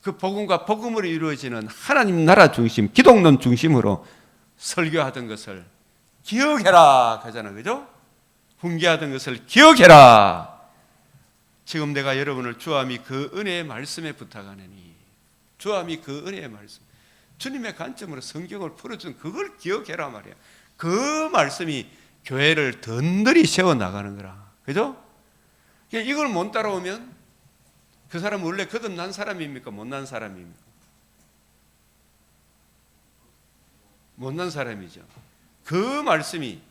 그 복음과 복음으로 이루어지는 하나님 나라 중심, 기독론 중심으로 설교하던 것을 기억해라 하잖아, 그죠? 훈계하던 것을 기억해라. 지금 내가 여러분을 주와 및 그 은혜의 말씀에 부탁하느니, 주와 및 그 은혜의 말씀, 주님의 관점으로 성경을 풀어준 그걸 기억해라 말이야. 그 말씀이 교회를 든든히 세워나가는 거라, 그죠? 이걸 못 따라오면 그 사람은 원래 거듭난 사람입니까? 못난 사람입니까? 못난 사람이죠. 그 말씀이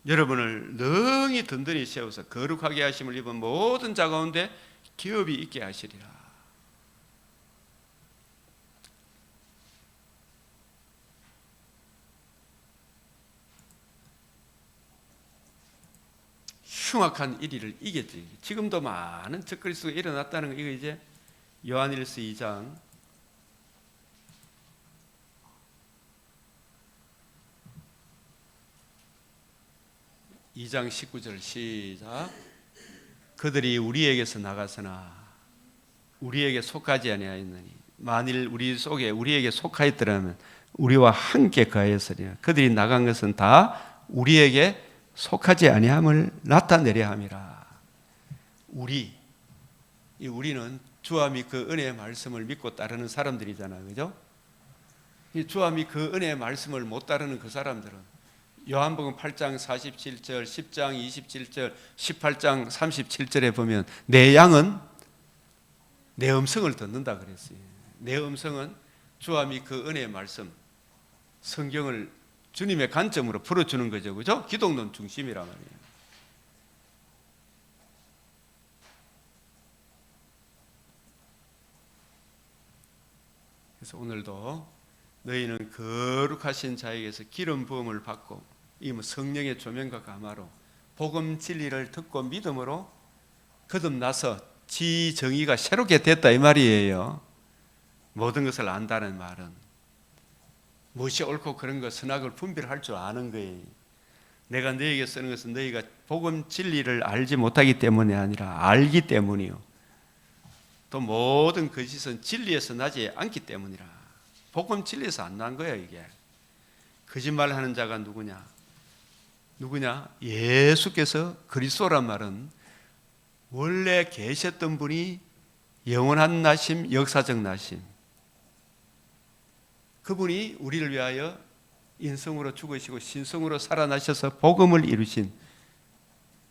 여러분을 능히 든든히 세워서 거룩하게 하심을 입은 모든 자 가운데 기업이 있게 하시리라. 흉악한 일을 이겼지. 지금도 많은 적그리스도가 일어났다는 거, 이거 이제 요한일서 2장 19절 시작. 그들이 우리에게서 나가서나 우리에게 속하지 아니하였느니 만일 우리 속에 우리에게 속하였더라면 우리와 함께 거하였으리라. 그들이 나간 것은 다 우리에게 속하지 아니함을 나타내려 함이라. 이 우리는 주와 및 그 은혜의 말씀을 믿고 따르는 사람들이잖아요, 그죠? 이 주와 및 그 은혜의 말씀을 못 따르는 그 사람들은 요한복음 8장 47절, 10장 27절, 18장 37절에 보면 내 양은 내 음성을 듣는다 그랬어요. 내 음성은 주와 및 그 은혜의 말씀, 성경을 주님의 관점으로 풀어주는 거죠, 그죠? 기독론 중심이란 말이에요. 그래서 오늘도 너희는 거룩하신 자에게서 기름 부음을 받고 이 성령의 조명과 감화로 복음 진리를 듣고 믿음으로 거듭나서 지 정의가 새롭게 됐다 이 말이에요. 모든 것을 안다는 말은 무엇이 옳고 그런 것 선악을 분별할 줄 아는 거예요. 내가 너에게 쓰는 것은 너희가 복음 진리를 알지 못하기 때문이 아니라 알기 때문이요. 또 모든 거짓은 진리에서 나지 않기 때문이라. 복음 진리에서 안 난 거야 이게. 거짓말하는 자가 누구냐? 예수께서 그리스도란 말은 원래 계셨던 분이 영원한 나심, 역사적 나심. 그분이 우리를 위하여 인성으로 죽으시고 신성으로 살아나셔서 복음을 이루신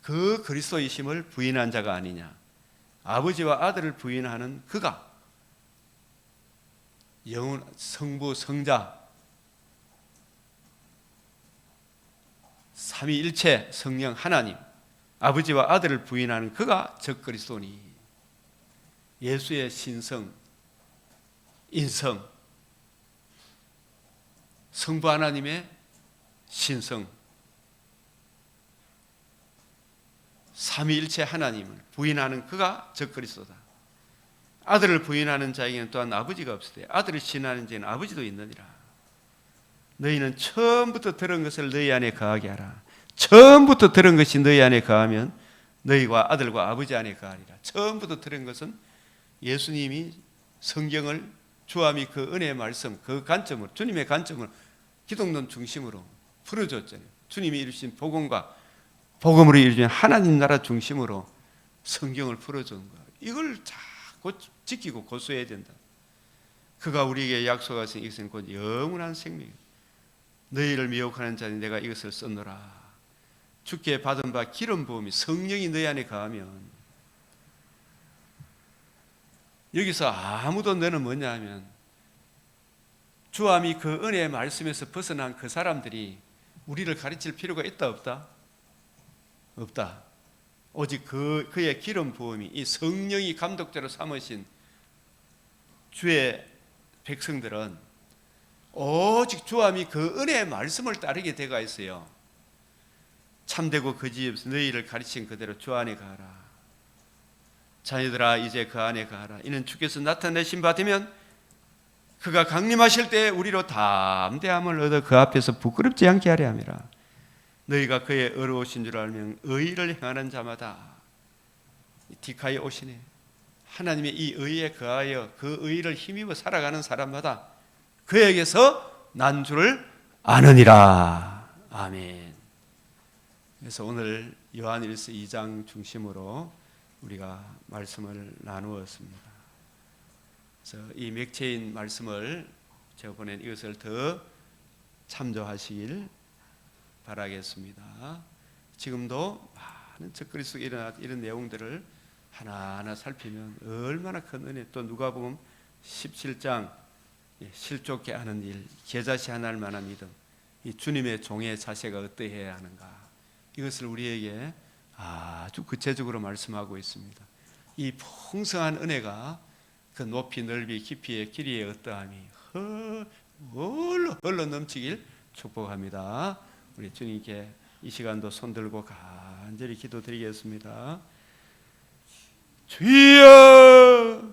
그 그리스도이심을 부인한 자가 아니냐. 아버지와 아들을 부인하는 그가 영원 성부 성자 삼위일체 성령 하나님 아버지와 아들을 부인하는 그가 적 그리스도니 예수의 신성 인성 성부 하나님의 신성 삼위일체 하나님을 부인하는 그가 적 그리스도다. 아들을 부인하는 자에게는 또한 아버지가 없으되 아들을 신하는 자에는 아버지도 있느니라. 너희는 처음부터 들은 것을 너희 안에 거하게 하라. 처음부터 들은 것이 너희 안에 거하면 너희와 아들과 아버지 안에 거하리라. 처음부터 들은 것은 예수님이 성경을 주와 및 그 은혜의 말씀 그 관점으로 주님의 관점을 기독론 중심으로 풀어줬잖아요. 주님이 이루신 복음과 복음으로 이루어진 하나님 나라 중심으로 성경을 풀어준 거예요. 이걸 자꾸 지키고 고수해야 된다. 그가 우리에게 약속하신 이것은 곧 영원한 생명이다. 너희를 미혹하는 자니 내가 이것을 썼노라. 주께 받은 바 기름 부음이 성령이 너희 안에 거하면 여기서 아무도 너는 뭐냐 하면 주와 및 그 은혜의 말씀에서 벗어난 그 사람들이 우리를 가르칠 필요가 있다 없다? 없다. 오직 그의 기름 부음이 이 성령이 감독자로 삼으신 주의 백성들은 오직 주와 및 그 은혜의 말씀을 따르게 되가 있어요. 참되고 거짓 없이 너희를 가르친 그대로 주 안에 가라. 자녀들아 이제 그 안에 가라. 이는 주께서 나타내신 바 되면 그가 강림하실 때 우리로 담대함을 얻어 그 앞에서 부끄럽지 않게 하려 함이라. 너희가 그의 의로우신 줄 알면 의를 행하는 자마다 디카에 오시네. 하나님의 이 의에 거하여 그 의를 힘입어 살아가는 사람마다 그에게서 난 줄을 아느니라. 아멘. 그래서 오늘 요한일서 2장 중심으로 우리가 말씀을 나누었습니다. 그래서 이 맥체인 말씀을 제가 보낸 이것을 더 참조하시길 바라겠습니다. 지금도 많은 적그리스도에 일어난 이런 내용들을 하나하나 살피면 얼마나 큰 은혜. 또 누가복음 17장 실족케 하는 일, 계자시하날 만한 믿음, 이 주님의 종의 자세가 어떠해야 하는가, 이것을 우리에게 아주 구체적으로 말씀하고 있습니다. 이 풍성한 은혜가 그 높이 넓이 깊이의 길이의 어떠함이 흘러 넘치길 축복합니다. 우리 주님께 이 시간도 손들고 간절히 기도드리겠습니다. 주여,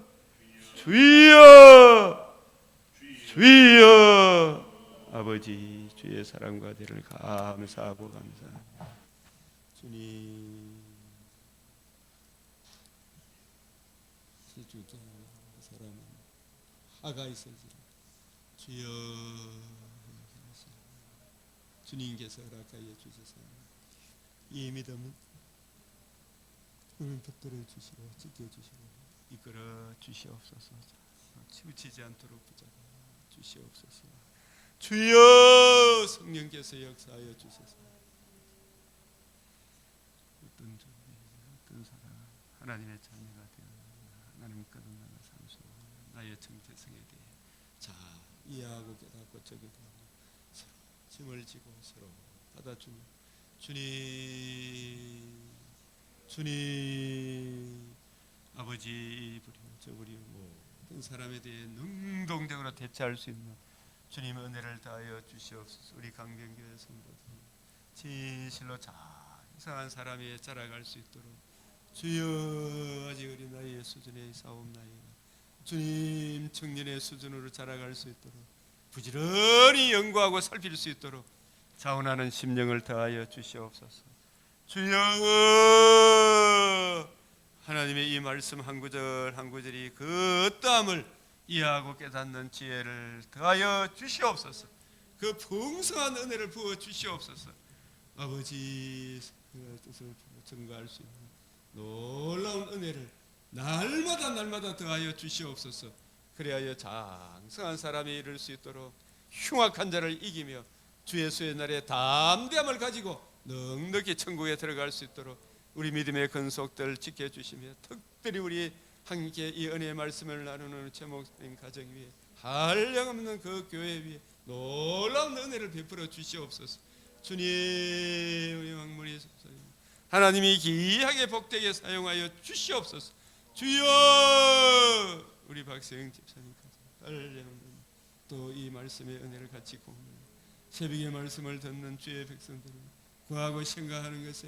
주여, 주여. 아버지 주의 사랑과 대를 감사하고 감사합니다. 주님, 주께 사람은 아가이서지라. 주여 주님께서 허락하여 주셔서 이 믿음은 붙들어 주시고 지켜주시고 이끌어 주시옵소서. 치우치지 않도록 붙잡아 주시옵소서. 주여 성령께서 역사하여 주셔서 어떤 사람 하나님의 자녀가 되어 하나님 거듭나는 삶 속 나의 정체성에 대해 잘 이해하고 깨닫고 저기도 서로 짐을 지고 서로 받아주며 주님 아버지 부려 저 부려 모든 사람에 대해 능동적으로 대처할 수 있는 주님 은혜를 다하여 주시옵소서. 우리 강변교회 성도들 진실로 장성한 사람이 자라갈 수 있도록 주여 아직 어린 나이의 수준에 있사옵나이다. 주님 청년의 수준으로 자라갈 수 있도록 부지런히 연구하고 살필 수 있도록 자원하는 심령을 더하여 주시옵소서. 주여 하나님의 이 말씀 한 구절 한 구절이 그 어떠함을 이해하고 깨닫는 지혜를 더하여 주시옵소서. 그 풍성한 은혜를 부어 주시옵소서. 아버지 뜻을 증거할 수 있는 놀라운 은혜를 날마다 더하여 주시옵소서. 그리하여 장성한 사람이 이룰 수 있도록 흉악한 자를 이기며 주 예수의 날에 담대함을 가지고 넉넉히 천국에 들어갈 수 있도록 우리 믿음의 근속들 지켜주시며 특별히 우리 함께 이 은혜의 말씀을 나누는 제목된 가정 위에 한량없는 그 교회 위에 놀라운 은혜를 베풀어 주시옵소서. 주님 우리 왕문이 하나님이 귀하게 복되게 사용하여 주시옵소서. 주여 우리 박세영 집사님까지 한량없는 또 이 말씀의 은혜를 같이 공유하며 새벽의 말씀을 듣는 주의 백성들은 구하고 생각하는 것에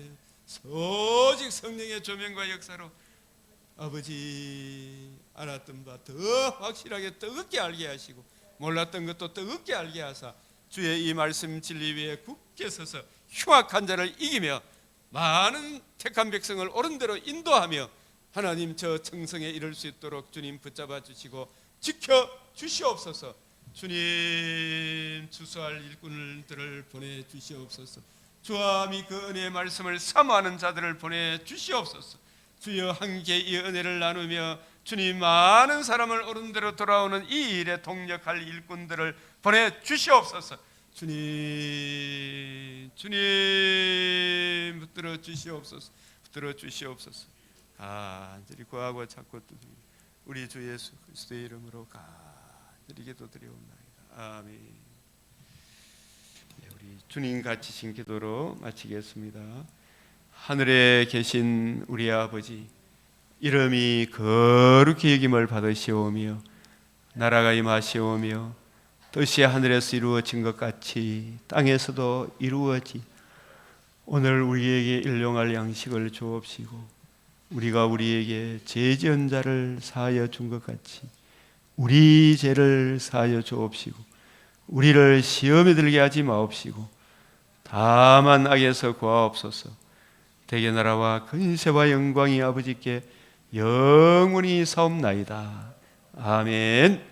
오직 성령의 조명과 역사로 아버지 알았던 바 더 확실하게 뜨겁게 알게 하시고 몰랐던 것도 뜨겁게 알게 하사 주의 이 말씀 진리 위에 굳게 서서 흉악한 자를 이기며 많은 택한 백성을 옳은 대로 인도하며 하나님 저 정성에 이를 수 있도록 주님 붙잡아 주시고 지켜 주시옵소서. 주님 주수할 일꾼들을 보내 주시옵소서. 주와 그 은혜의 말씀을 사모하는 자들을 보내 주시옵소서. 주여 함께 이 은혜를 나누며 주님 많은 사람을 옳은 대로 돌아오는 이 일에 동력할 일꾼들을 보내 주시옵소서. 주님 붙들어 주시옵소서. 붙들어 주시옵소서. 간절히 구하고 찾고 두드리고 우리 주 예수 그리스도의 이름으로 간절히 기도드리옵나이다. 아멘. 우리 주님 같이신 기도로 마치겠습니다. 하늘에 계신 우리 아버지, 이름이 거룩히 여김을 받으시오며 나라가 임하시오며 뜻이 하늘에서 이루어진 것 같이 땅에서도 이루어지. 오늘 우리에게 일용할 양식을 주옵시고 우리가 우리에게 죄 지은 자를 사하여 준 것 같이 우리 죄를 사하여 주옵시고 우리를 시험에 들게 하지 마옵시고 다만 악에서 구하옵소서. 대개 나라와 근세와 영광이 아버지께 영원히 사옵나이다. 아멘.